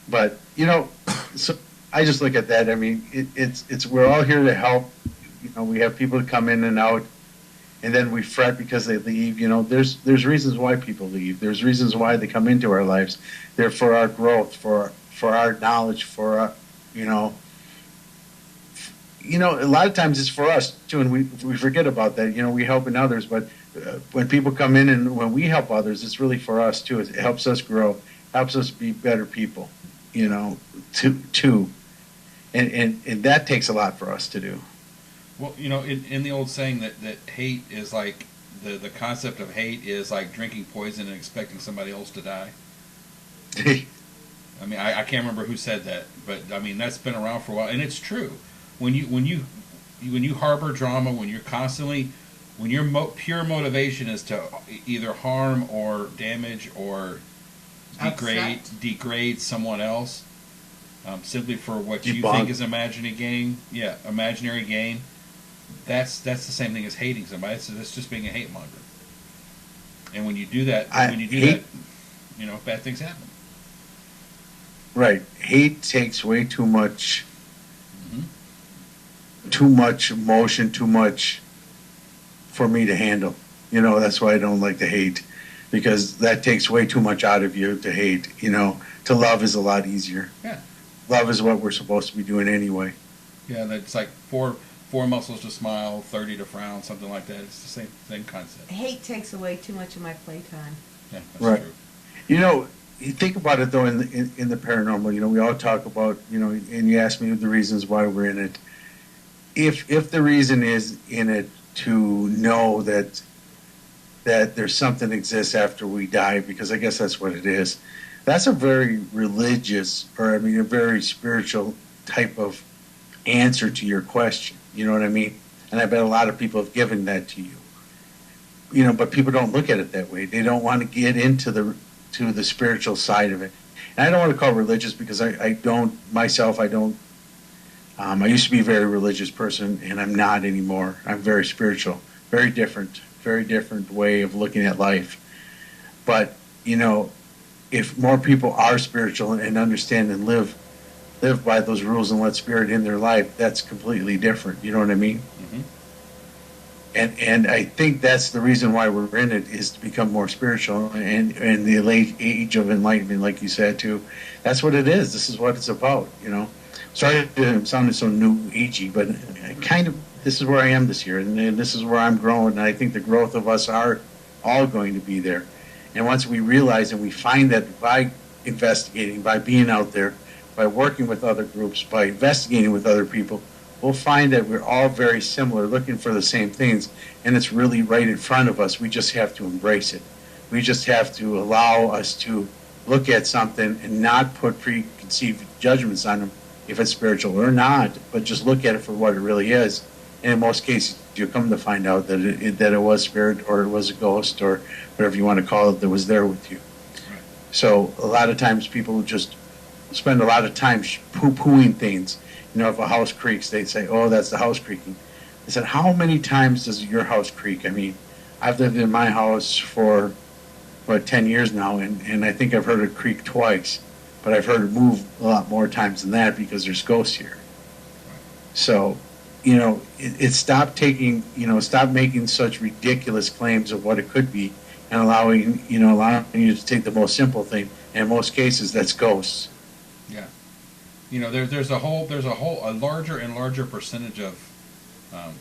But you know, so I just look at that. I mean, it's we're all here to help. You know, we have people to come in and out, and then we fret because they leave. You know, there's reasons why people leave. There's reasons why they come into our lives. They're for our growth, for our knowledge, for our, you know, a lot of times it's for us too, and we forget about that. You know, we helping others, but when people come in and when we help others, it's really for us too. It helps us grow, helps us be better people. You know, too, and that takes a lot for us to do. Well, you know, in the old saying that hate is like the concept of hate is like drinking poison and expecting somebody else to die. I mean, I can't remember who said that, but I mean that's been around for a while, and it's true. When you harbor drama, when you're constantly, when your pure motivation is to either harm or damage or degrade someone else, simply for what you think is imaginary gain. That's the same thing as hating somebody. That's just being a hate monger. And when you do that, you know, bad things happen. Right. Hate takes way too much, Mm-hmm. too much emotion, too much for me to handle. You know, that's why I don't like to hate, because that takes way too much out of you to hate. You know, to love is a lot easier. Yeah. Love is what we're supposed to be doing anyway. Yeah, that's like four muscles to smile, 30 to frown, something like that. It's the same concept. Hate takes away too much of my playtime. Yeah, that's Right. true. You know, you think about it though in the paranormal. You know, we all talk about, you know, and you ask me the reasons why we're in it. If the reason is in it to know that there's something exists after we die, because I guess that's what it is. That's a very religious, or I mean, a very spiritual type of answer to your question. You know what I mean? And I bet a lot of people have given that to you. You know, but people don't look at it that way. They don't want to get into the spiritual side of it. And I don't want to call it religious, because I don't myself. I don't. I used to be a very religious person, and I'm not anymore. I'm very spiritual, very different way of looking at life. But you know, if more people are spiritual and understand and live by those rules and let spirit in their life, that's completely different. You know what I mean? Mm-hmm. And I think that's the reason why we're in it, is to become more spiritual, and the late age of enlightenment, like you said too. That's what it is. This is what it's about. You know, sorry to sound so new agey, but kind of this is where I am this year, and this is where I'm growing. And I think the growth of us are all going to be there. And once we realize and we find that by investigating, by being out there, by working with other groups, by investigating with other people, we'll find that we're all very similar, looking for the same things, and it's really right in front of us. We just have to embrace it. We just have to allow us to look at something and not put preconceived judgments on them, if it's spiritual or not, but just look at it for what it really is. And in most cases, you come to find out that it was spirit, or it was a ghost, or whatever you want to call it, that was there with you. So a lot of times people just spend a lot of time poo-pooing things. You know, if a house creaks, they say, "Oh, that's the house creaking." I said, "How many times does your house creak?" I mean, I've lived in my house for 10 years now, and I think I've heard it creak twice, but I've heard it move a lot more times than that, because there's ghosts here. So, you know, stop making such ridiculous claims of what it could be, and allowing you to take the most simple thing. And in most cases, that's ghosts. Yeah. You know, there's a larger and larger percentage of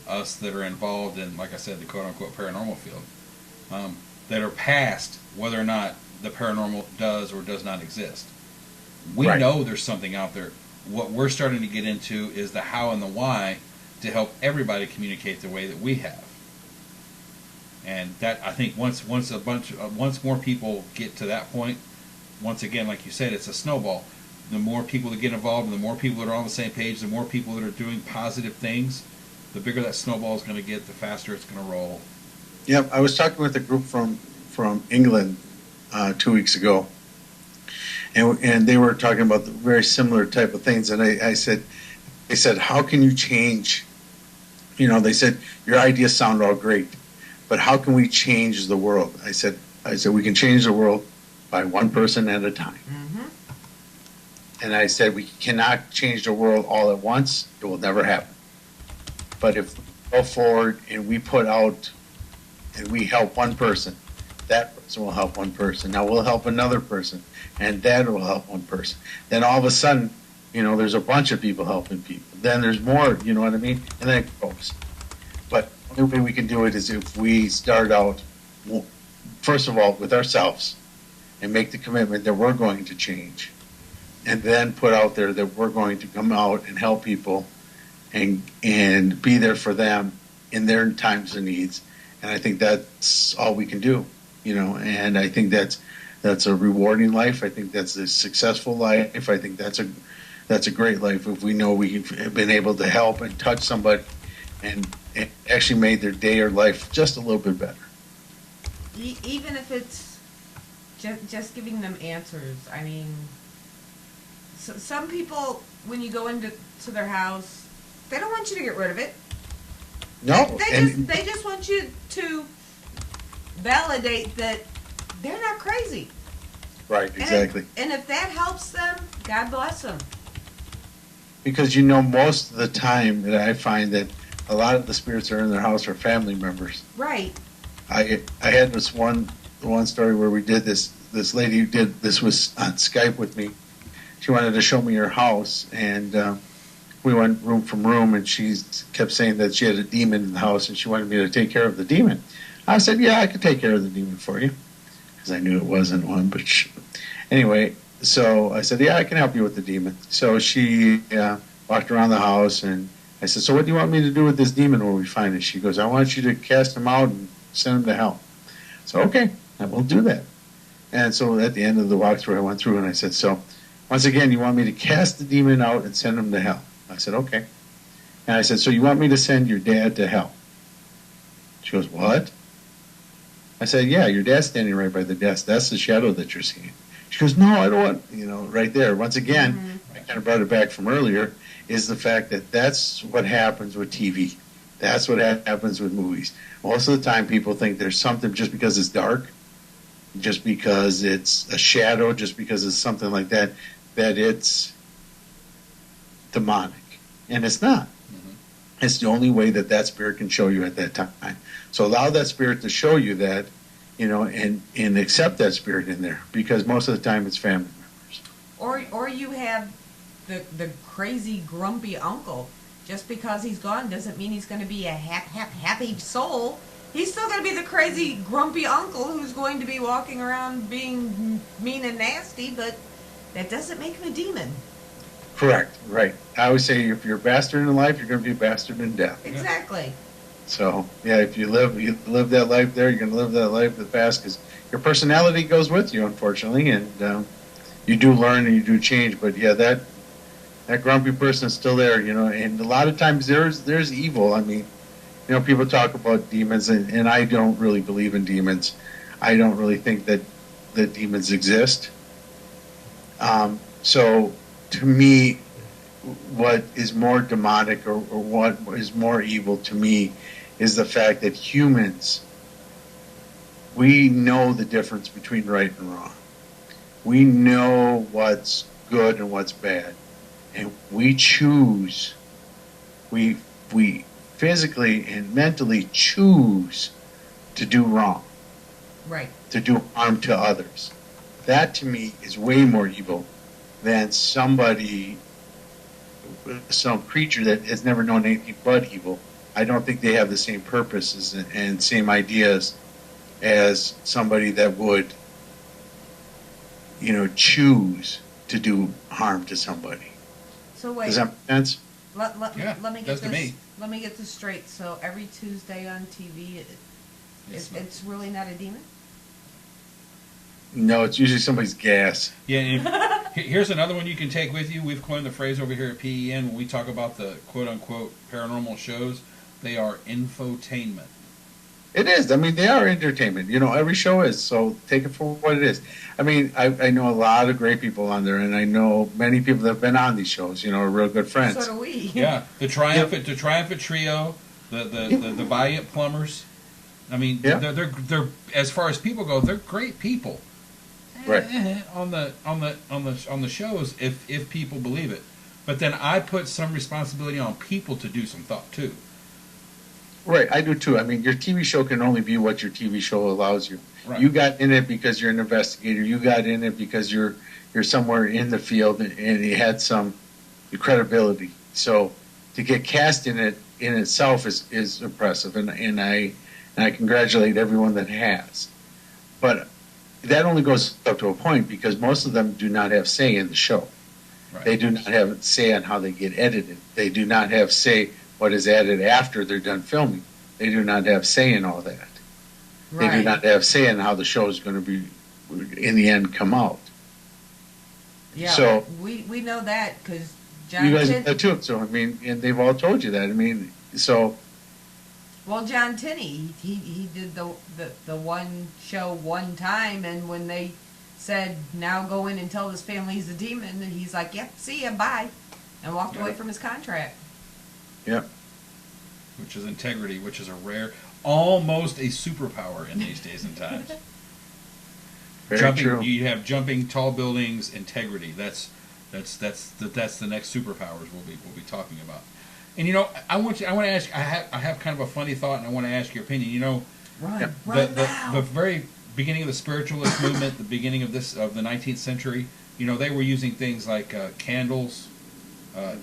us that are involved in, like I said, the quote-unquote paranormal field, that are past whether or not the paranormal does or does not exist. We Right. know there's something out there. What we're starting to get into is the how and the why to help everybody communicate the way that we have. And that, I think, once more people get to that point, once again, like you said, it's a snowball. the more people that get involved, and the more people that are on the same page, the more people that are doing positive things, the bigger that snowball is going to get, the faster it's going to roll. Yep, I was talking with a group from England 2 weeks ago, and they were talking about the very similar type of things. And they said, how can you change? You know, they said your ideas sound all great, but how can we change the world? I said we can change the world by one person at a time. Mm-hmm. And I said we cannot change the world all at once. It will never happen. But if we go forward and we put out and we help one person, that person will help one person. Now we'll help another person, and that will help one person. Then all of a sudden, you know, there's a bunch of people helping people. Then there's more, you know what I mean? And then it goes. But the only way we can do it is if we start out, first of all, with ourselves and make the commitment that we're going to change. And then put out there that we're going to come out and help people and be there for them in their times of needs. And I think that's all we can do, you know. And I think that's a rewarding life. I think that's a successful life. I think that's a great life if we know we've been able to help and touch somebody and actually made their day or life just a little bit better. Even if it's just giving them answers. I mean, so some people, when you go into their house, they don't want you to get rid of it. No, They just want you to validate that they're not crazy. right, exactly. And if that helps them, God bless them. Because you know, most of the time that I find that a lot of the spirits that are in their house are family members. Right. I had this one story where we did this. This lady who did this was on Skype with me. She wanted to show me her house, and we went room from room, and she kept saying that she had a demon in the house, and she wanted me to take care of the demon. I said, yeah, I could take care of the demon for you, because I knew it wasn't one. But anyway, so I said, yeah, I can help you with the demon. So she walked around the house, and I said, so what do you want me to do with this demon when we find it? She goes, I want you to cast him out and send him to hell. So, okay, I will do that. And so at the end of the walkthrough, I went through, and I said, so once again, you want me to cast the demon out and send him to hell? I said, okay. And I said, so you want me to send your dad to hell? She goes, what? I said, yeah, your dad's standing right by the desk. That's the shadow that you're seeing. She goes, no, I don't want, you know, right there. Once again, I kind of brought it back from earlier, is the fact that that's what happens with TV. That's what happens with movies. Most of the time, people think there's something just because it's dark, just because it's a shadow, just because it's something like that, that it's demonic. And it's not. Mm-hmm. It's the only way that that spirit can show you at that time. So allow that spirit to show you that, you know, and accept that spirit in there, because most of the time it's family members. Or you have the crazy grumpy uncle. Just because he's gone doesn't mean he's going to be a happy soul. He's still going to be the crazy grumpy uncle who's going to be walking around being mean and nasty, but that doesn't make him a demon. Correct, right. I always say if you're a bastard in life, you're going to be a bastard in death. Exactly. So, yeah, if you live that life there, you're going to live that life the past, because your personality goes with you, unfortunately, and you do learn and you do change. But, yeah, that grumpy person is still there, you know, and a lot of times there's evil. I mean, you know, people talk about demons, and I don't really believe in demons. I don't really think that demons exist. So, to me, what is more demonic or what is more evil to me is the fact that humans, we know the difference between right and wrong. We know what's good and what's bad. And we choose, we physically and mentally choose to do wrong. Right. To do harm to others. That to me is way more evil than some creature that has never known anything but evil. I don't think they have the same purposes and same ideas as somebody that would, you know, choose to do harm to somebody. So wait. Does that make sense? Let me get this. to me. Let me get this straight. So every Tuesday on TV, it's really not a demon. No, it's usually somebody's gas. Yeah, Here's another one you can take with you. We've coined the phrase over here at PEN when we talk about the quote-unquote paranormal shows. They are infotainment. It is. I mean, they are entertainment. Every show is. So take it for what it is. I mean, I know a lot of great people on there, and I know many people that have been on these shows. Are real good friends. So do we. Yeah, the Triumphant Trio, the Valiant Plumbers. I mean, they're as far as people go, they're great people. Right. On the shows, if people believe it, but then I put some responsibility on people to do some thought too. Right, I do too. I mean, your TV show can only be what your TV show allows you. Right. You got in it because you're an investigator. You got in it because you're somewhere in the field and you had some credibility. So to get cast in it in itself is impressive, and I congratulate everyone that has. But that only goes up to a point because most of them do not have say in the show. Right. They do not have say on how they get edited. They do not have say what is added after they're done filming. They do not have say in all that. Right. They do not have say in how the show is going to be, in the end, come out. Yeah, So we know that because John. You guys know that too. So I mean, and they've all told you that. I mean, so. Well, John Tinney, he did the one show one time, and when they said now go in and tell this family he's a demon, and he's like, "Yep, see ya, bye," and walked away from his contract. Yep. Which is integrity, which is a rare, almost a superpower in these days and times. Very true. You have jumping tall buildings, integrity. That's the next superpowers we'll be talking about. And I want to ask. I have kind of a funny thought, and I want to ask your opinion. Run The very beginning of the spiritualist movement, the beginning of the 19th century. They were using things like candles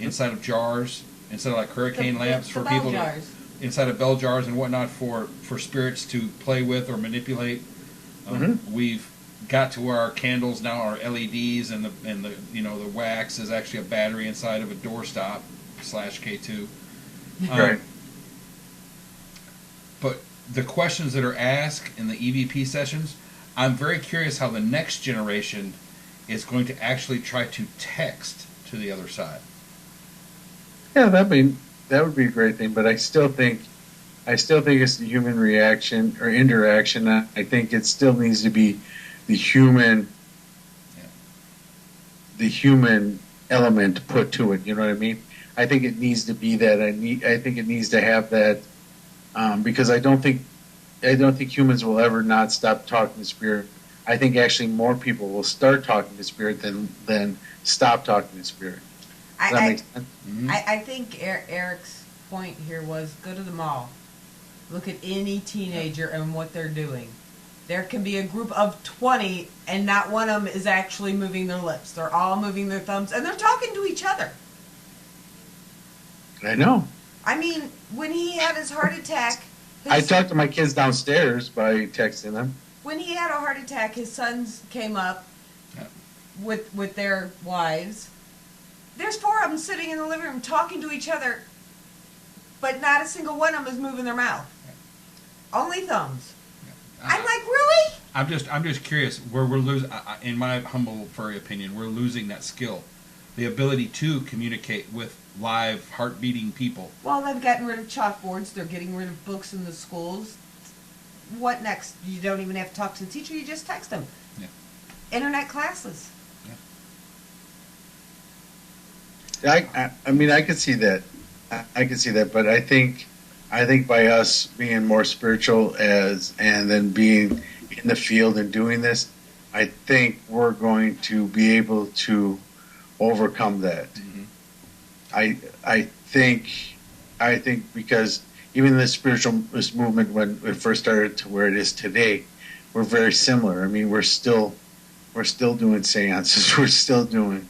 inside of jars, instead of like hurricane lamps for people inside of bell jars and whatnot for spirits to play with or manipulate. We've got to where our candles now are LEDs, and the wax is actually a battery inside of a doorstop / K2. Right. But the questions that are asked in the EVP sessions, I'm very curious how the next generation is going to actually try to text to the other side. Yeah, that would be a great thing. But I still think it's the human reaction or interaction. I think it still needs to be the human element put to it. You know what I mean? I think it needs to be that. I think it needs to have that because I don't think humans will ever not stop talking to spirit. I think actually more people will start talking to spirit than stop talking to spirit. Does that make sense? I think Eric's point here was go to the mall. Look at any teenager and what they're doing. There can be a group of 20 and not one of them is actually moving their lips. They're all moving their thumbs and they're talking to each other. I know. I mean, when he had his heart attack... I talked to my kids downstairs by texting them. When he had a heart attack, his sons came up with their wives. There's 4 of them sitting in the living room talking to each other, but not a single one of them is moving their mouth. Only thumbs. I'm like, really? I'm just curious where we're losing. In my humble furry opinion, we're losing that skill, the ability to communicate with live heart beating people. Well, they've gotten rid of chalkboards. They're getting rid of books in the schools. What next? You don't even have to talk to the teacher. You just text them. Yeah. Internet classes. I mean, I could see that. I could see that, but I think by us being more spiritual and then being in the field and doing this, I think we're going to be able to overcome that. I think because even the spiritualist movement when it first started to where it is today, we're very similar. I mean, we're still doing seances. We're still doing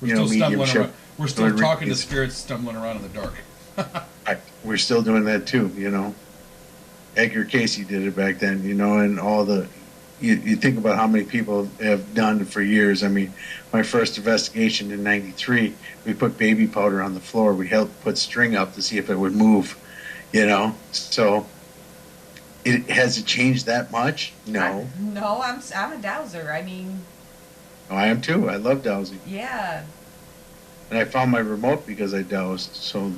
mediumship. We're still talking to spirits stumbling around in the dark. We're still doing that too, Edgar Casey did it back then, and all the... You think about how many people have done it for years. I mean, my first investigation in '93, we put baby powder on the floor. We put string up to see if it would move, So, has it changed that much? No. No, I'm a dowser. I mean... Oh, I am too. I love dowsing. Yeah. And I found my remote because I dowsed. So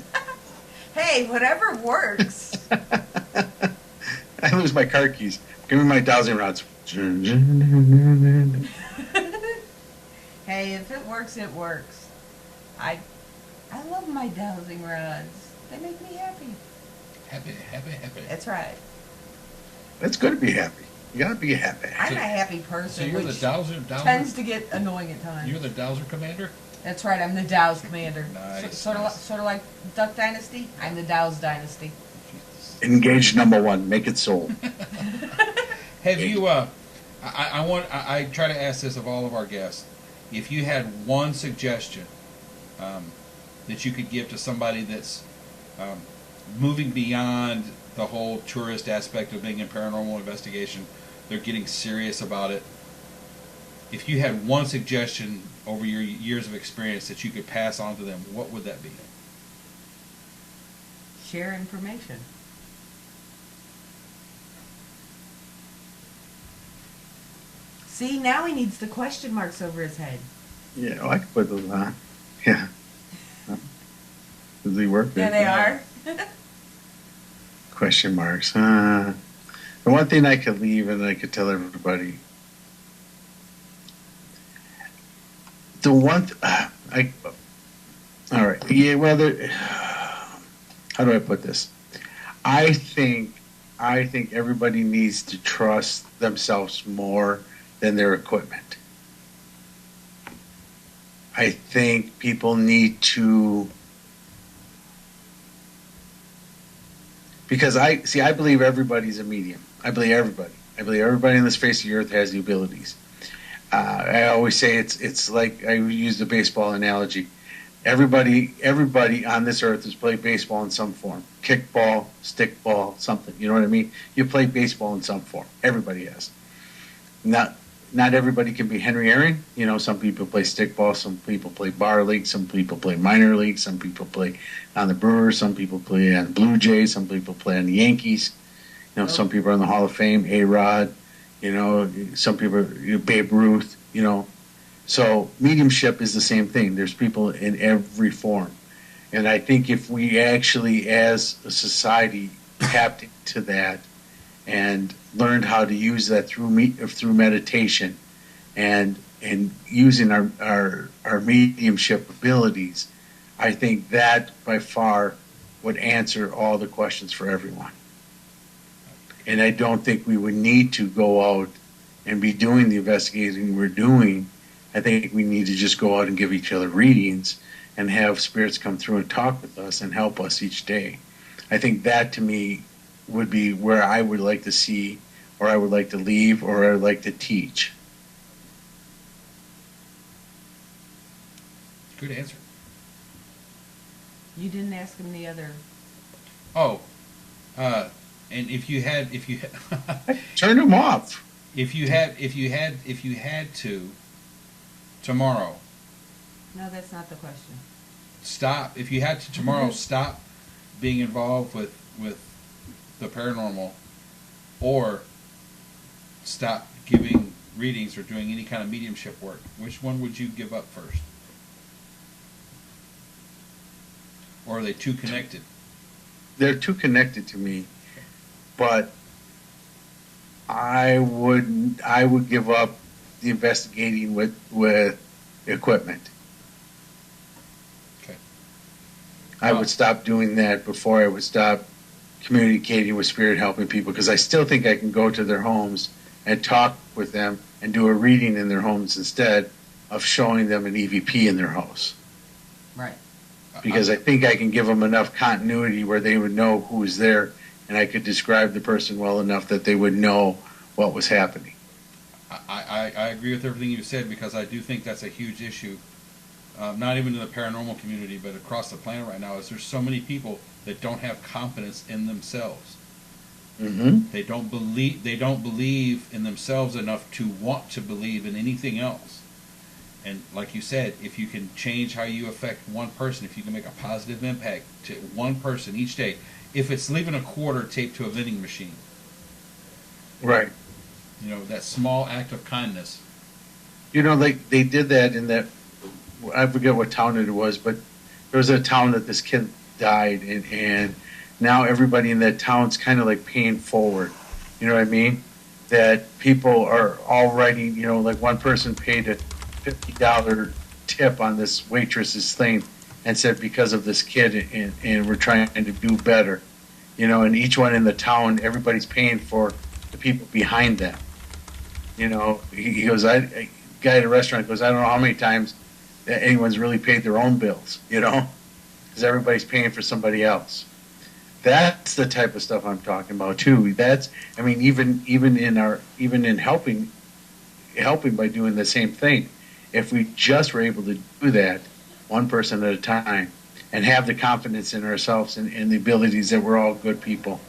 Hey, whatever works. I lose my car keys. Give me my dowsing rods. Hey, if it works, it works. I love my dowsing rods. They make me happy. Happy, happy, happy. That's right. It's good to be happy. You gotta be happy. I'm So- a happy So person, you're the which Dowser tends to get annoying at times. You're the Dowser commander? That's right. I'm the Dow's commander. Nice, Sort nice. of like Duck Dynasty. I'm the Dow's dynasty. Engage number one. Make it sold. Have you? I try to ask this of all of our guests. If you had one suggestion that you could give to somebody that's moving beyond the whole tourist aspect of being in paranormal investigation, they're getting serious about it. If you had one suggestion over your years of experience that you could pass on to them, what would that be? Share information. See, now he needs the question marks over his head. Yeah, well, I can put those on. Yeah. Does he work? There they are. Question marks. The one thing I could leave and I could tell everybody. The one, all right. Yeah. Well, how do I put this? I think everybody needs to trust themselves more than their equipment. I think people need to, because I believe everybody's a medium. I believe everybody on this face of the earth has the abilities. I always say it's like, I use the baseball analogy. Everybody on this earth has played baseball in some form. Kickball, stickball, something. You know what I mean? You play baseball in some form. Everybody has. Not everybody can be Henry Aaron. You know, some people play stickball, some people play bar league, some people play minor league, some people play on the Brewers, some people play on the Blue Jays, some people play on the Yankees. You know, some people are in the Hall of Fame, A-Rod, you know, some people, Babe Ruth, you know. So mediumship is the same thing. There's people in every form. And I think if we actually, as a society, tapped into that and learned how to use that through meditation and using our mediumship abilities, I think that by far would answer all the questions for everyone. And I don't think we would need to go out and be doing the investigating we're doing. I think we need to just go out and give each other readings and have spirits come through and talk with us and help us each day. I think that to me would be where I would like to see, or I would like to leave, or I would like to teach. Good answer. You didn't ask him the other. Oh, and if you had Turn them off. if you had to tomorrow No, that's not the question. stop, if you had to tomorrow stop being involved with the paranormal, or stop giving readings or doing any kind of mediumship work, which one would you give up first? Or are they too connected? They're too connected to me, but I would give up the investigating with equipment. Okay. I would stop doing that before I would stop communicating with spirit helping people, because I still think I can go to their homes and talk with them and do a reading in their homes instead of showing them an EVP in their house. Right. Because I think I can give them enough continuity where they would know who was there, and I could describe the person well enough that they would know what was happening. I agree with everything you said, because I do think that's a huge issue, not even in the paranormal community, but across the planet right now. Is there's so many people that don't have confidence in themselves. Mm-hmm. They don't believe in themselves enough to want to believe in anything else. And like you said, if you can change how you affect one person, if you can make a positive impact to one person each day, if it's leaving a quarter taped to a vending machine, Right. you know, that small act of kindness like they did that in that, I forget what town it was, but there was a town that this kid died, and now everybody in that town's kind of like paying forward. You know what I mean? That people are all writing, like one person paid a $50 tip on this waitress's thing and said because of this kid, and we're trying to do better. And each one in the town, everybody's paying for the people behind them. He goes, a guy at a restaurant goes, I don't know how many times that anyone's really paid their own bills, because everybody's paying for somebody else. That's the type of stuff I'm talking about too. Even in helping by doing the same thing. If we just were able to do that, one person at a time, and have the confidence in ourselves and the abilities that we're all good people.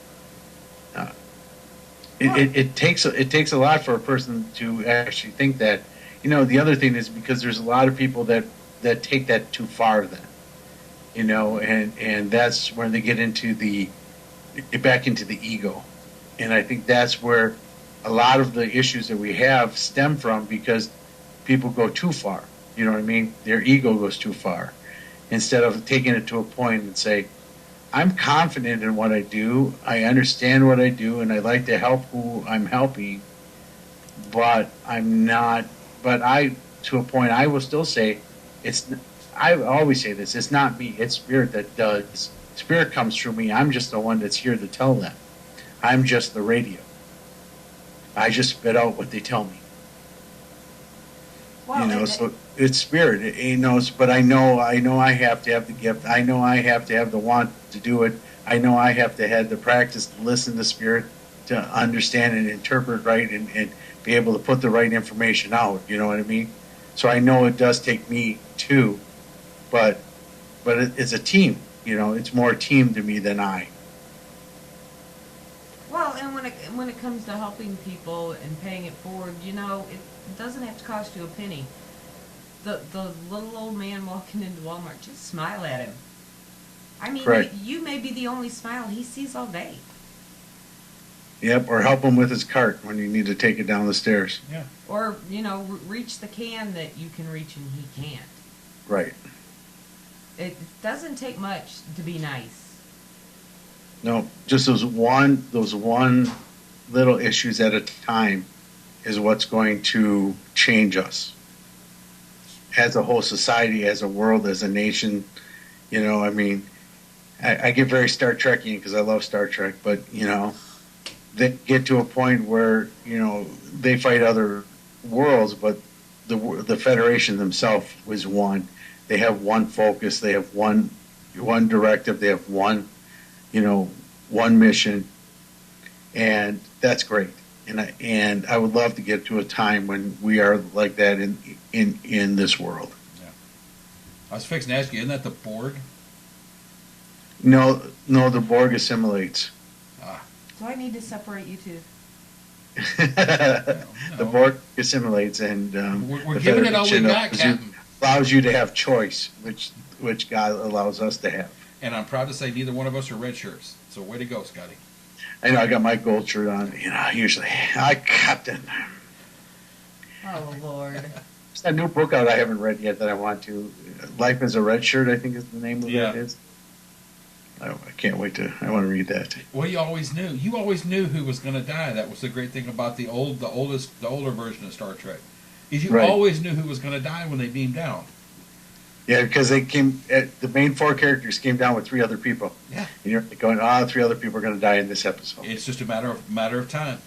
It takes a lot for a person to actually think that. The other thing is because there's a lot of people that take that too far then. And that's where they get back into the ego. And I think that's where a lot of the issues that we have stem from, because people go too far. You know what I mean? Their ego goes too far. Instead of taking it to a point and say, I'm confident in what I do, I understand what I do, and I like to help who I'm helping, but I'm not, to a point, I will still say, I always say this, it's not me, it's Spirit that does. Spirit comes through me, I'm just the one that's here to tell them. I'm just the radio. I just spit out what they tell me. Well, so it's Spirit. But I know I have to have the gift. I know I have to have the want to do it. I know I have to have the practice to listen to Spirit, to understand and interpret right, and be able to put the right information out. You know what I mean? So I know it does take me too, but it's a team. It's more a team to me than I. Well, and when it comes to helping people and paying it forward, it doesn't have to cost you a penny. The little old man walking into Walmart, just smile at him. I mean, right. You may be the only smile he sees all day. Yep, or help him with his cart when you need to take it down the stairs. Yeah. Or, reach the can that you can reach and he can't. Right. It doesn't take much to be nice. No, just those one little issues at a time is what's going to change us as a whole society, as a world, as a nation. I get very Star Trekian because I love Star Trek, but they get to a point where they fight other worlds, but the Federation themselves was one. They have one focus. They have one directive. They have one mission, and that's great. And I would love to get to a time when we are like that in this world. Yeah. I was fixing to ask you, isn't that the Borg? No, the Borg assimilates. Do I need to separate you two? The Borg assimilates, and we're giving it all we got, Captain. Allows you to have choice, which God allows us to have. And I'm proud to say neither one of us are red shirts. So way to go, Scotty. I know I got my gold shirt on. Usually I Captain. Oh Lord! There's that new book out I haven't read yet that I want to. Life as a Red Shirt, I think is the name of it. Is. I can't wait to. I want to read that. Well, you always knew. You always knew who was going to die. That was the great thing about the older version of Star Trek. Is you always knew who was going to die when they beamed down. Yeah, because they came. The main four characters came down with 3 other people. Yeah, and you're going, 3 other people are going to die in this episode. It's just a matter of time.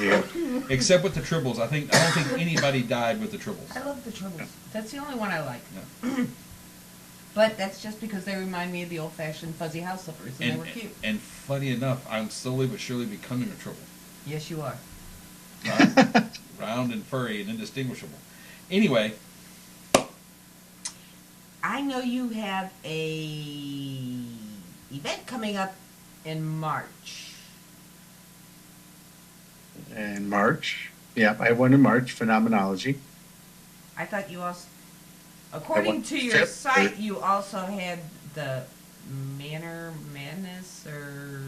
Yeah. Except with the Tribbles, I don't think anybody died with the Tribbles. I love the Tribbles. That's the only one I like. Yeah. But that's just because they remind me of the old-fashioned fuzzy house slippers, and they were cute. And funny enough, I'm slowly but surely becoming a Tribble. Yes, you are. Round and furry and indistinguishable. Anyway. I know you have a event coming up in March. In March? Yeah, I have one in March, Phenomenology. I thought you also, according to your site, you also had the Manor Madness or...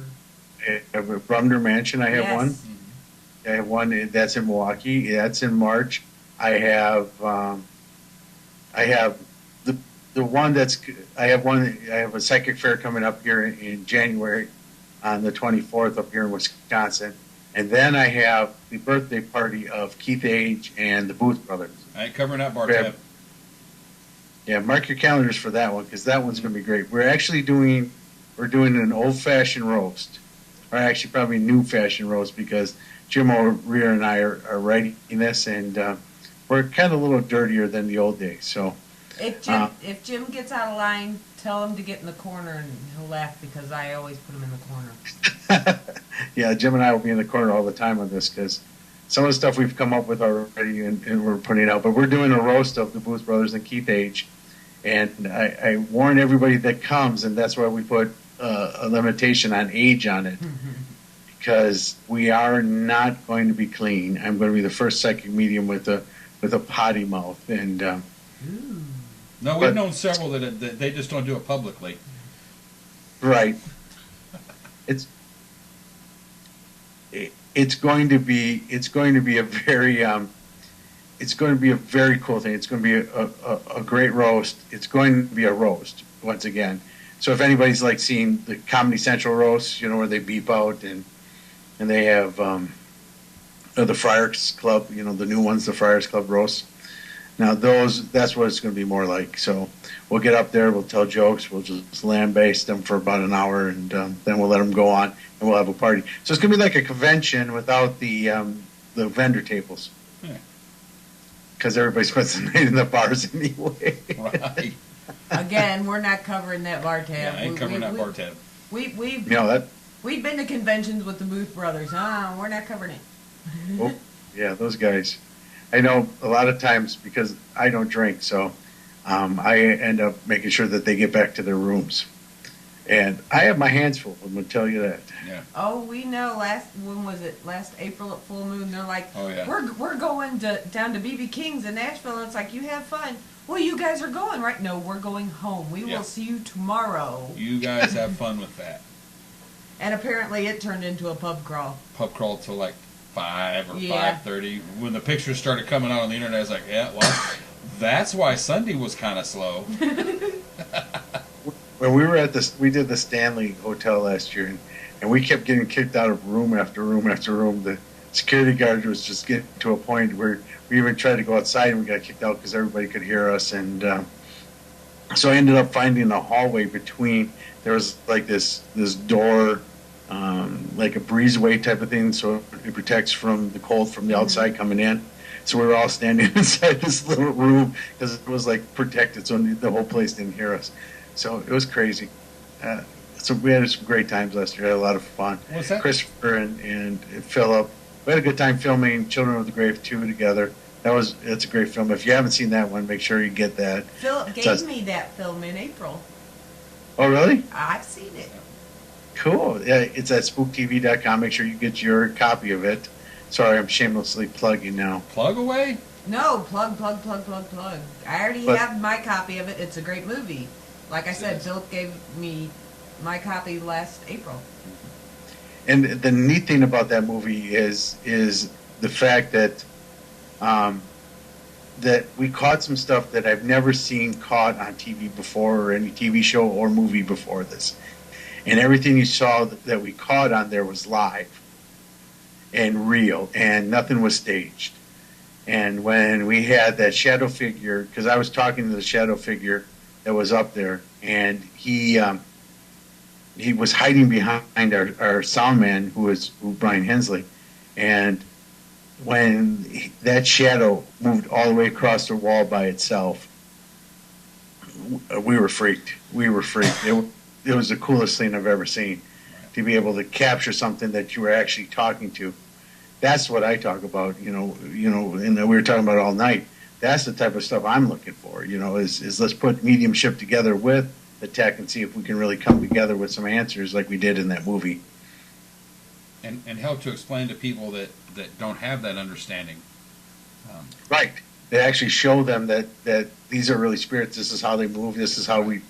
Brumner Mansion, I have one. Mm-hmm. I have one that's in Milwaukee. That's in March. I have I have the one that's I have one I have a psychic fair coming up here in January on the 24th up here in Wisconsin, and then I have the birthday party of Keith Age and the Booth Brothers. I ain't covering that bar tab. Yeah, mark your calendars for that one because that one's going to be great. We're doing an old fashioned roast, or actually probably new fashioned roast because Jim O'Rear and I are writing this, and we're kind of a little dirtier than the old days. So If Jim gets out of line, tell him to get in the corner, and he'll laugh because I always put him in the corner. yeah, Jim and I will be in the corner all the time on this because some of the stuff we've come up with already and we're putting it out. But we're doing a roast of the Booth Brothers and Keith Age, and I warn everybody that comes, and that's why we put a limitation on age on it. Because we are not going to be clean. I'm going to be the first psychic medium with a potty mouth, and no, we've known several that they just don't do it publicly. Right. It's going to be a very cool thing. It's going to be a great roast. It's going to be a roast once again. So if anybody's like seeing the Comedy Central roast, where they beep out and they have the Friars Club, the new ones, the Friars Club roast. Now that's what it's going to be more like. So we'll get up there, we'll tell jokes, we'll just lambaste them for about an hour, and then we'll let them go on, and we'll have a party. So it's going to be like a convention without the vendor tables. Because everybody spends the night in the bars anyway. Right. Again, we're not covering that bar tab. Yeah, I ain't covering that bar tab. We've been to conventions with the Booth Brothers. We're not covering it. Oh, yeah, those guys. I know a lot of times because I don't drink, so I end up making sure that they get back to their rooms. And I have my hands full, I'm going to tell you that. Yeah. Oh, we know. When was it? Last April at Full Moon, they're like, oh, yeah. we're going down to BB King's in Nashville. And it's like, you have fun. Well, you guys are going, right? No, we're going home. We will see you tomorrow. You guys have fun with that. And apparently it turned into a pub crawl. Pub crawl till like 5 or 5:30. When the pictures started coming out on the internet, I was like, yeah, well, that's why Sunday was kind of slow. When we were we did the Stanley Hotel last year, and we kept getting kicked out of room after room after room. The security guard was just getting to a point where we even tried to go outside, and we got kicked out because everybody could hear us. And so I ended up finding a hallway between. There was like this door, like a breezeway type of thing, so it protects from the cold from the outside coming in. So we were all standing inside this little room because it was like protected, so the whole place didn't hear us. So it was crazy. So we had some great times last year. I had a lot of fun. What's that? Christopher and Philip. We had a good time filming Children of the Grave 2 together. It's a great film. If you haven't seen that one, make sure you get that. Philip gave me that film in April. Oh, really? I've seen it. Cool. Yeah, it's at spooktv.com. Make sure you get your copy of it. Sorry, I'm shamelessly plugging now. Plug away? No, plug. I already have my copy of it. It's a great movie. Like I said, Philip gave me my copy last April. And the neat thing about that movie is the fact that that we caught some stuff that I've never seen caught on TV before, or any TV show or movie before this. And everything you saw that we caught on there was live and real, and nothing was staged. And when we had that shadow figure, because I was talking to the shadow figure that was up there, and he was hiding behind our sound man, who was Brian Hensley, and when that shadow moved all the way across the wall by itself, we were freaked. It was the coolest thing I've ever seen, to be able to capture something that you were actually talking to. That's what I talk about, and we were talking about it all night. That's the type of stuff I'm looking for, is let's put mediumship together with the tech and see if we can really come together with some answers like we did in that movie. And help to explain to people that don't have that understanding. Right. They actually show them that these are really spirits. This is how they move. This is how we,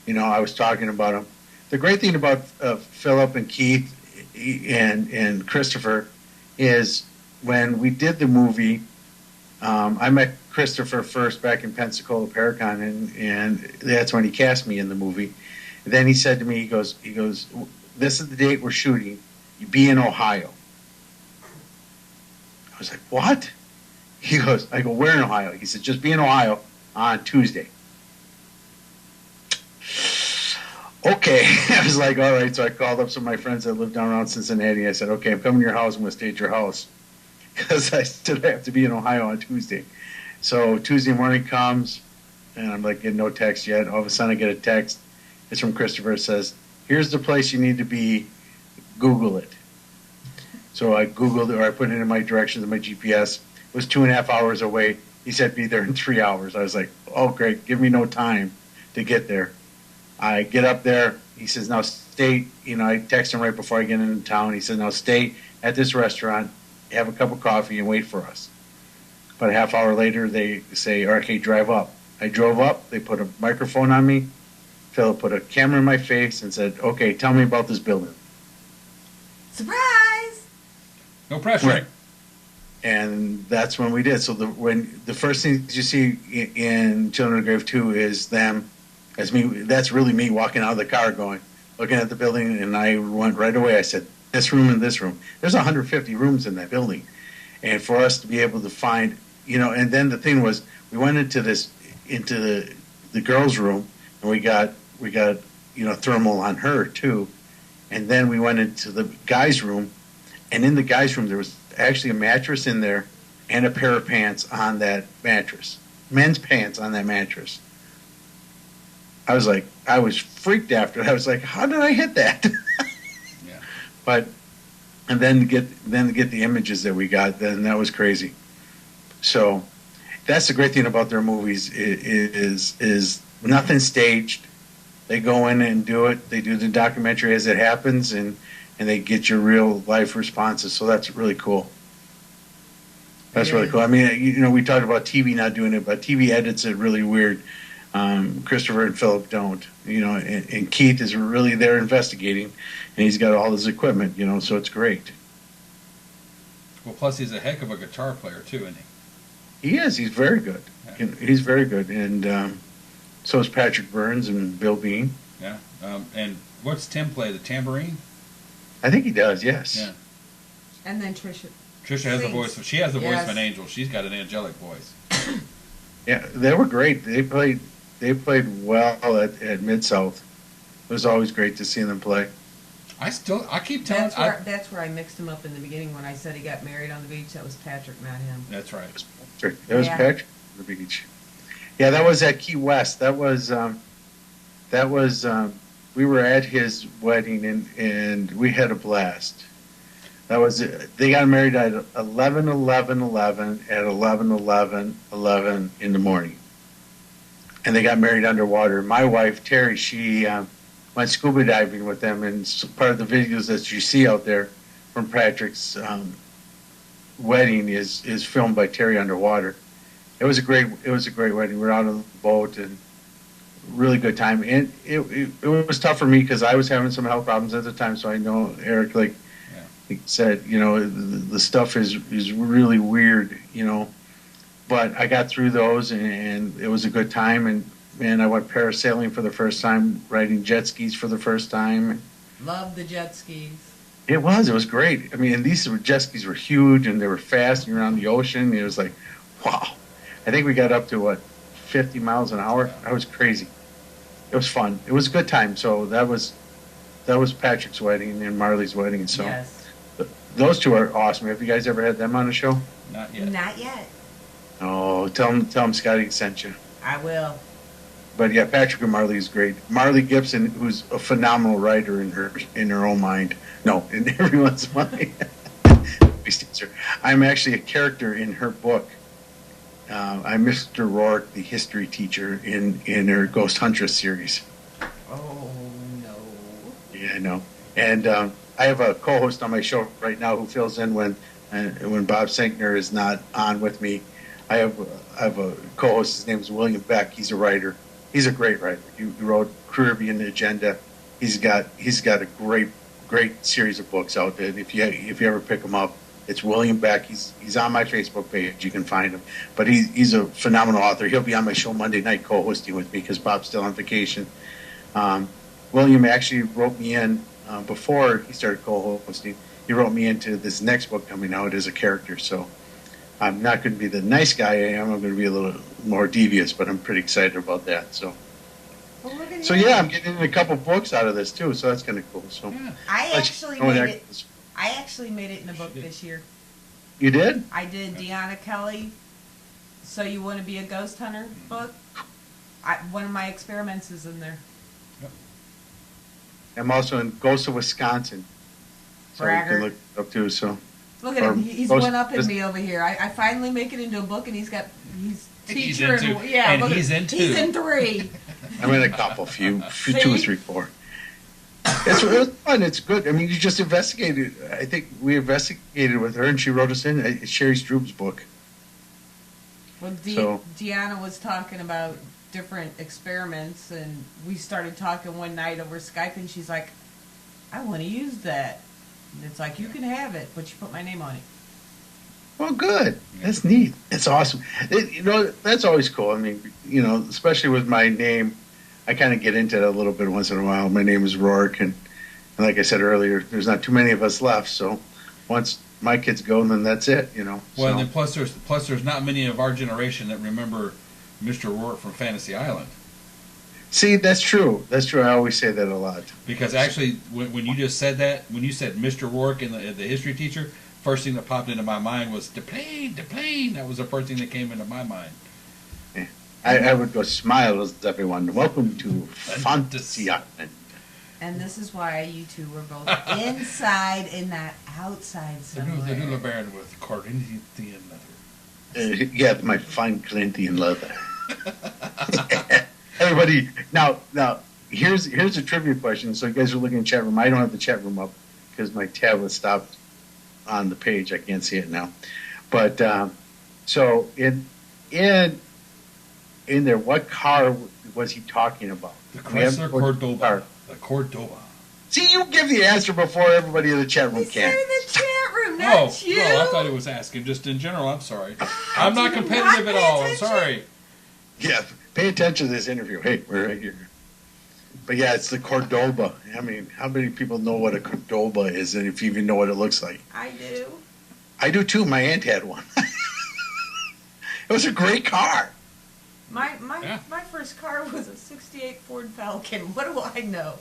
I was talking about them. The great thing about Philip and Keith and Christopher is when we did the movie, I met Christopher first back in Pensacola Paracon, and that's when he cast me in the movie. And then he said to me, he goes, this is the date we're shooting. You be in Ohio. I was like, what? He goes, I go, where in Ohio? He said, just be in Ohio on Tuesday. Okay. I was like, all right. So I called up some of my friends that lived down around Cincinnati. I said, okay, I'm coming to your house. I'm going to stay at your house. Because I still have to be in Ohio on Tuesday. So Tuesday morning comes, and I'm like, getting no text yet. All of a sudden I get a text. It's from Christopher. It says, here's the place you need to be. Google it. So I Googled it, or I put it in my directions in my GPS. It was 2.5 hours away. He said, be there in 3 hours. I was like, oh, great. Give me no time to get there. I get up there. He says, now stay. I text him right before I get into town. He says, now stay at this restaurant, have a cup of coffee, and wait for us. About a half hour later, they say, okay, drive up. I drove up. They put a microphone on me. Philip put a camera in my face and said, okay, tell me about this building. Surprise! No pressure. Right. And that's when we did. So when the first thing you see in Children of the Grave 2 is them, as me. That's really me walking out of the car going, looking at the building, and I went right away. I said, this room and this room. There's 150 rooms in that building. And for us to be able to find, and then the thing was, we went into the girls' room, and we got thermal on her too. And then we went into the guys' room, and in the guys' room there was actually a mattress in there and a pair of pants on that mattress. Men's pants on that mattress. I was freaked after it. I was like, how did I hit that? Yeah. But and then to get the images that we got, then that was crazy. So that's the great thing about their movies is nothing staged. They go in and do it. They do the documentary as it happens, and they get your real life responses. So that's really cool. That's really cool. I mean, we talked about TV not doing it, but TV edits it really weird. Christopher and Philip don't, and Keith is really there investigating, and he's got all his equipment, so it's great. Well, plus he's a heck of a guitar player too, isn't he? He is. He's very good. Yeah. He's very good, and so is Patrick Burns and Bill Bean. Yeah. And what's Tim play? The tambourine? I think he does. Yes. Yeah. And then Trisha. Trisha has the Sings. voice. She has the voice Yes. of an angel. She's got an angelic voice. Yeah, they were great. They played well at Mid-South. It was always great to see them play. I keep telling. That's where I mixed him up in the beginning when I said he got married on the beach. That was Patrick, not him. That's right. It was Yeah. Patrick on the beach. Yeah, that was at Key West. That was we were at his wedding and we had a blast. They got married at 11:11 at 11:11 in the morning, and they got married underwater. My wife Terry, she went scuba diving with them, and part of the videos that you see out there from Patrick's wedding is filmed by Terry underwater. It was a great wedding. We were out on the boat and really good time. And it was tough for me because I was having some health problems at the time. So I know Eric, he said, the stuff is really weird, but I got through those and it was a good time. And I went parasailing for the first time, riding jet skis for the first time. Love the jet skis. It was great. I mean, and these jet skis were huge and they were fast and you're on the ocean. It was like, wow. I think we got up to 50 miles an hour. That was crazy. It was fun. It was a good time. So that was Patrick's wedding and Marley's wedding. So Yes. those two are awesome. Have you guys ever had them on the show? Not yet. Not yet. Oh, tell them Scotty sent you. I will. But yeah, Patrick and Marley is great. Marley Gibson, who's a phenomenal writer in her own mind. No, in everyone's mind. I'm actually a character in her book. I'm Mr. Rorek, the history teacher in her Ghost Huntress series. Oh, no. Yeah, I know. And I have a co-host on my show right now who fills in when Bob Sinkner is not on with me. I have a co-host. His name is William Beck. He's a writer. He's a great writer. He wrote Caribbean Agenda. He's got a great series of books out there. If you ever pick them up, It's William Beck. He's on my Facebook page. You can find him. But he's a phenomenal author. He'll be on my show Monday night co-hosting with me because Bob's still on vacation. William actually wrote me in before he started co-hosting. He wrote me into this next book coming out as a character. So I'm not going to be the nice guy I am. I'm going to be a little more devious, but I'm pretty excited about that. So. Well, look at So you. yeah, I'm getting a couple books out of this too, so that's kind of cool. So Yeah. I Let actually you know made that- it. I actually made it in a book this year. You did? I did Deanna Kelly. So You Want to Be a Ghost Hunter book. One of my experiments is in there. I'm also in Ghost of Wisconsin, so you Bragger. can look it up too. So Look at him. He's Ghost- one up in just- me over here. I finally make it into a book, and he's He's teacher. in two. Yeah, And look at he's him. in two. He's in 3. I'm in a couple, few, See? 2 or 3, 4. It's fun. It's good. I mean, you just investigated. I think we investigated with her, and she wrote us in. It's Sherry Stroop's book. Well, So- Deanna was talking about different experiments, and we started talking one night over Skype, and she's like, I want to use that. And it's like, you can have it, but you put my name on it. Well, good. That's neat. It's awesome. That's always cool. I mean, especially with my name, I kind of get into it a little bit once in a while. My name is Rorek, and like I said earlier, there's not too many of us left. So once my kids go, then that's it. Well, so. and then plus there's not many of our generation that remember Mr. Rourke from Fantasy Island. See, that's true. That's true. I always say that a lot. Because actually, when you just said that, when you said Mr. Rourke and the history teacher, first thing that popped into my mind was the plane. That was the first thing that came into my mind. I would go, smiles, everyone. Welcome to Fantasy Island. And this is why you two were both inside and not outside The new somewhere. Baron with Corinthian leather. Yeah, my fine Corinthian leather. Everybody, now, here's a trivia question. So you guys are looking at the chat room. I don't have the chat room up because my tablet stopped on the page. I can't see it now. But so in there, what car was he talking about? The We haven't Chrysler looked at the Cordoba. car. The Cordoba. See, you give the answer before everybody in the chat room We said can. in the chat room, not you. I thought he was asking just in general. I'm sorry. I'm not Did you competitive not at pay all. I'm attention? sorry. Yeah, pay attention to this interview. Hey, we're right here. But yeah, it's the Cordoba. I mean, how many people know what a Cordoba is, and if you even know what it looks like? I do. I do too. My aunt had one. It was a great car. My Yeah. my first car was a '68 Ford Falcon. What do I know?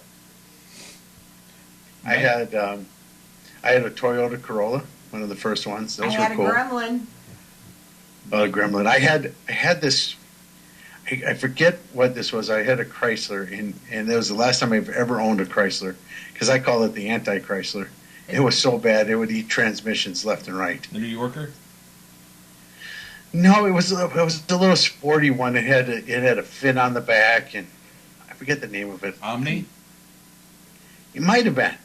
I had a Toyota Corolla, one of the first ones. Those I had were a cool. Gremlin. Gremlin. I had this. I forget what this was. I had a Chrysler, and that was the last time I've ever owned a Chrysler because I call it the anti-Chrysler. It was so bad; it would eat transmissions left and right. The New Yorker. No, it was a little sporty one. It had a fin on the back, and I forget the name of it. Omni. It might have been.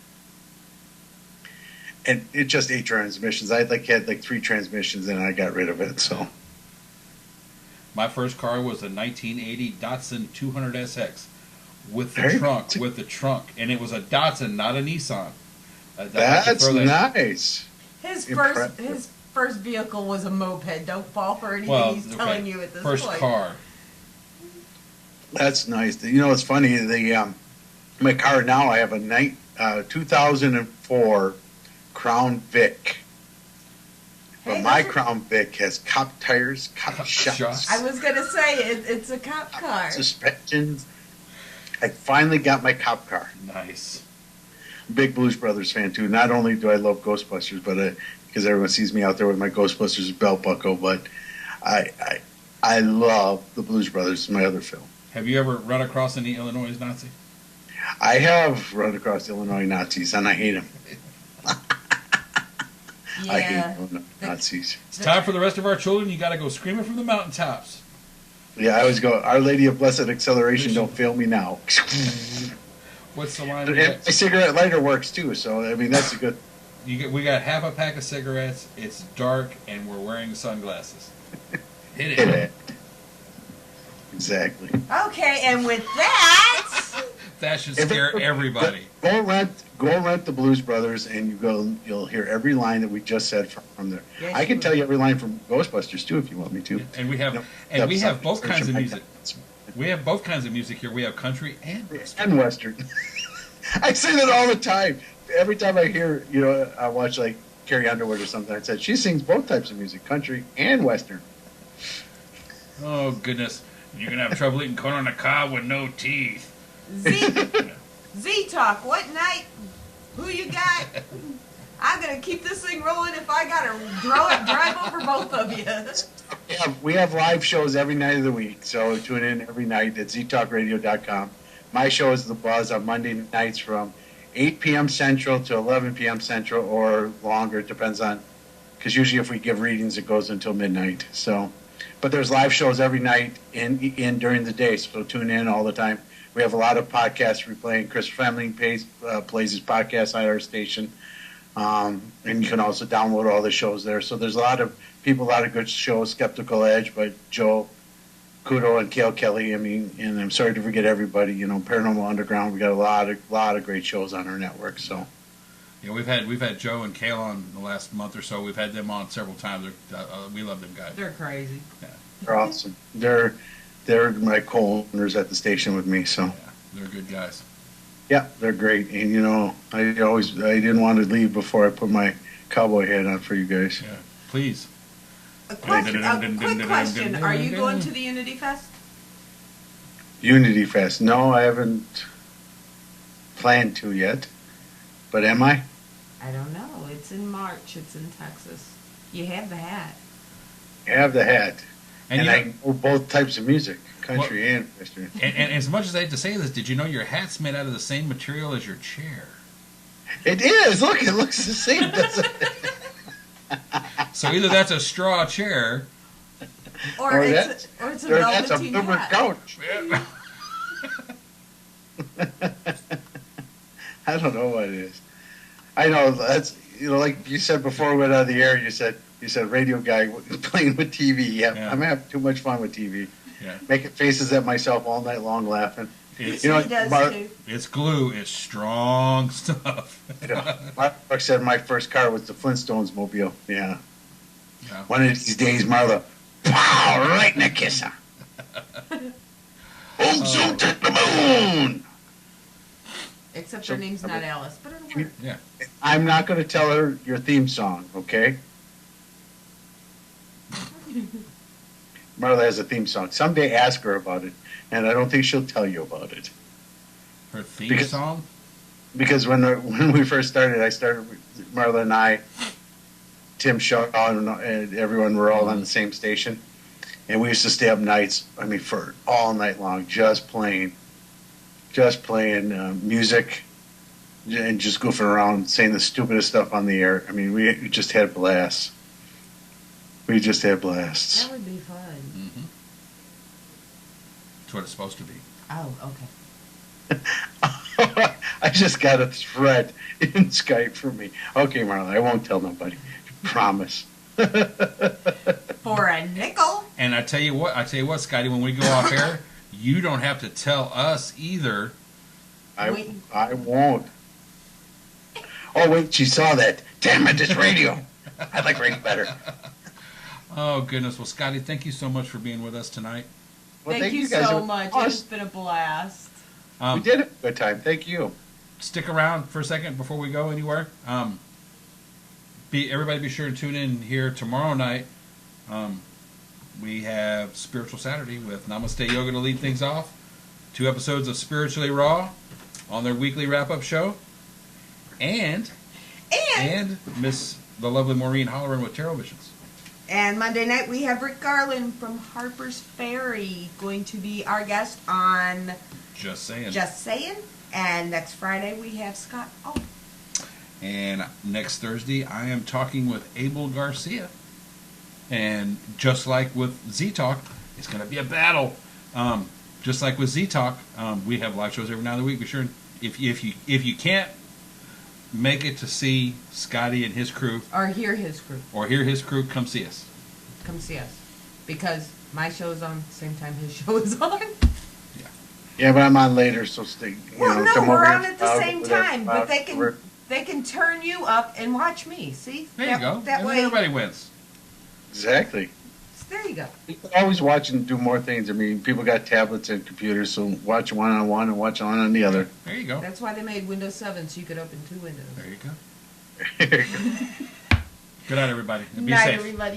And it just ate transmissions. I had 3 transmissions, and I got rid of it. So My first car was a 1980 Datsun 200SX with the Very trunk, good. and it was a Datsun, not a Nissan. that's nice. His Impressive. first vehicle was a moped. Don't fall for anything Well, he's okay. telling you at this First point. car. That's nice. It's funny. My car now, I have a 2004 Crown Vic. But Hey, my those are- Crown Vic has cop tires, cop Cop shocks, shocks. I was gonna say it's a cop car. suspensions. I finally got my cop car. Nice. Big Blues Brothers fan too. Not only do I love Ghostbusters, but because everyone sees me out there with my Ghostbusters belt buckle, but I love the Blues Brothers. It's my other film. Have you ever run across any Illinois Nazi? I have run across Illinois Nazis, and I hate them. I hate Yeah. Illinois Nazis. It's time for the rest of our children. You got to go screaming from the mountaintops. Yeah, I always go, Our Lady of Blessed Acceleration, don't fail me now. What's the line? And my cigarette lighter works too, so I mean that's a good. We got half a pack of cigarettes. It's dark, and we're wearing sunglasses. Hit Hit it. it. Exactly. Okay, and with that, That should scare everybody. Go rent the Blues Brothers, and you'll hear every line that we just said from there. Yes, I can tell you every line from Ghostbusters too, if you want me to. And we have we have both kinds of music. We have both kinds of music here. We have country and western. And Western. I say that all the time. Every time I hear, I watch like Carrie Underwood or something. I said she sings both types of music, country and Western. Oh goodness, you're gonna have trouble eating corn on the cob with no teeth. Z Talk, what night? Who you got? I'm gonna keep this thing rolling if I gotta drive over both of you. We have live shows every night of the week, so tune in every night at ztalkradio.com. My show is The Buzz on Monday nights from 8 p.m. Central to 11 p.m. Central, or longer. It depends on, because usually if we give readings, it goes until midnight. So, but there's live shows every night in during the day, so tune in all the time. We have a lot of podcasts replaying. Chris Femling plays his podcast on our station, and you can also download all the shows there. So there's a lot of people, a lot of good shows. Skeptical Edge by Joe Kudo and Cale Kelly. I mean, and I'm sorry to forget everybody. Paranormal Underground. We got a lot of great shows on our network. So, yeah, we've had Joe and Cale on the last month or so. We've had them on several times. We love them guys. They're crazy. Yeah. They're awesome. They're my co-owners at the station with me. So, Yeah, they're good guys. yeah, they're great. And I didn't want to leave before I put my cowboy hat on for you guys. Yeah, please. A quick question. Are you going to the Unity Fest? Unity Fest. No, I haven't planned to yet. But am I? I don't know. It's in March. It's in Texas. You have the hat. I have the hat. And you I know both types of music, country and western. And as much as I hate to say this, did you know your hat's made out of the same material as your chair? It is. Look, it looks the same, doesn't it? So either that's a straw chair, Or it's a that's a velveteen boomer hat. couch. I don't know what it is. I know that's like you said before we went on the air. You said radio guy playing with TV. Yeah. I'm having too much fun with TV. Yeah. Making faces at myself all night long, laughing. It's, He does too. it's glue. It's strong stuff. Mark said my first car was the Flintstones mobile. Yeah. Yeah. One of these days, Marla, pow, right in the kisser. Oh, zoom to the moon. Except her name's not Alice, but it'll work. Yeah. I'm not going to tell her your theme song, okay? Marla has a theme song. Someday ask her about it, and I don't think she'll tell you about it. Her theme song? Because when we first started, Marla and I, Tim Shaw, and everyone were all on the same station. And we used to stay up nights, for all night long, just playing music and just goofing around, saying the stupidest stuff on the air. We just had blasts. We just had blasts. That would be fun. Mm-hmm. That's what it's supposed to be. Oh, okay. I just got a thread in Skype for me. Okay, Marla, I won't tell nobody. Promise. For a nickel. And I tell you what, Scotty, when we go off air, you don't have to tell us either. I won't. Oh, wait, she saw that. Damn it, it's radio. I like radio better. Oh, goodness. Well, Scotty, thank you so much for being with us tonight. Well, thank you guys. so much. It's been a blast. We did have a good time. Thank you. Stick around for a second before we go anywhere. Everybody be sure to tune in here tomorrow night. We have Spiritual Saturday with Namaste Yoga to lead things off. 2 episodes of Spiritually Raw on their weekly wrap-up show. And Miss the lovely Maureen Holleran with Tarot Visions. And Monday night we have Rick Garland from Harper's Ferry going to be our guest on Just saying. Just Saying. And next Friday we have Scott. Oh. And next Thursday I am talking with Abel Garcia. And just like with Z-Talk, it's going to be a battle. Just like with Z-Talk, we have live shows every night of the week. Be sure, if you can't make it to see Scotty and his crew, Or hear his crew. come see us. Come see us. Because my show is on the same time his show is on. Yeah. Yeah, but I'm on later, so stay. Well, no, come we're over on here, at the same whatever, time, but they we're- can turn you up and watch me. See? There you go. That And way, everybody wins. Exactly. there you go. You can always watch and do more things. I mean, people got tablets and computers, so watch one on one and watch one on the other. There you go. That's why they made Windows 7 so you could open 2 windows. There you go. Good night, everybody. And be Night, safe. everybody.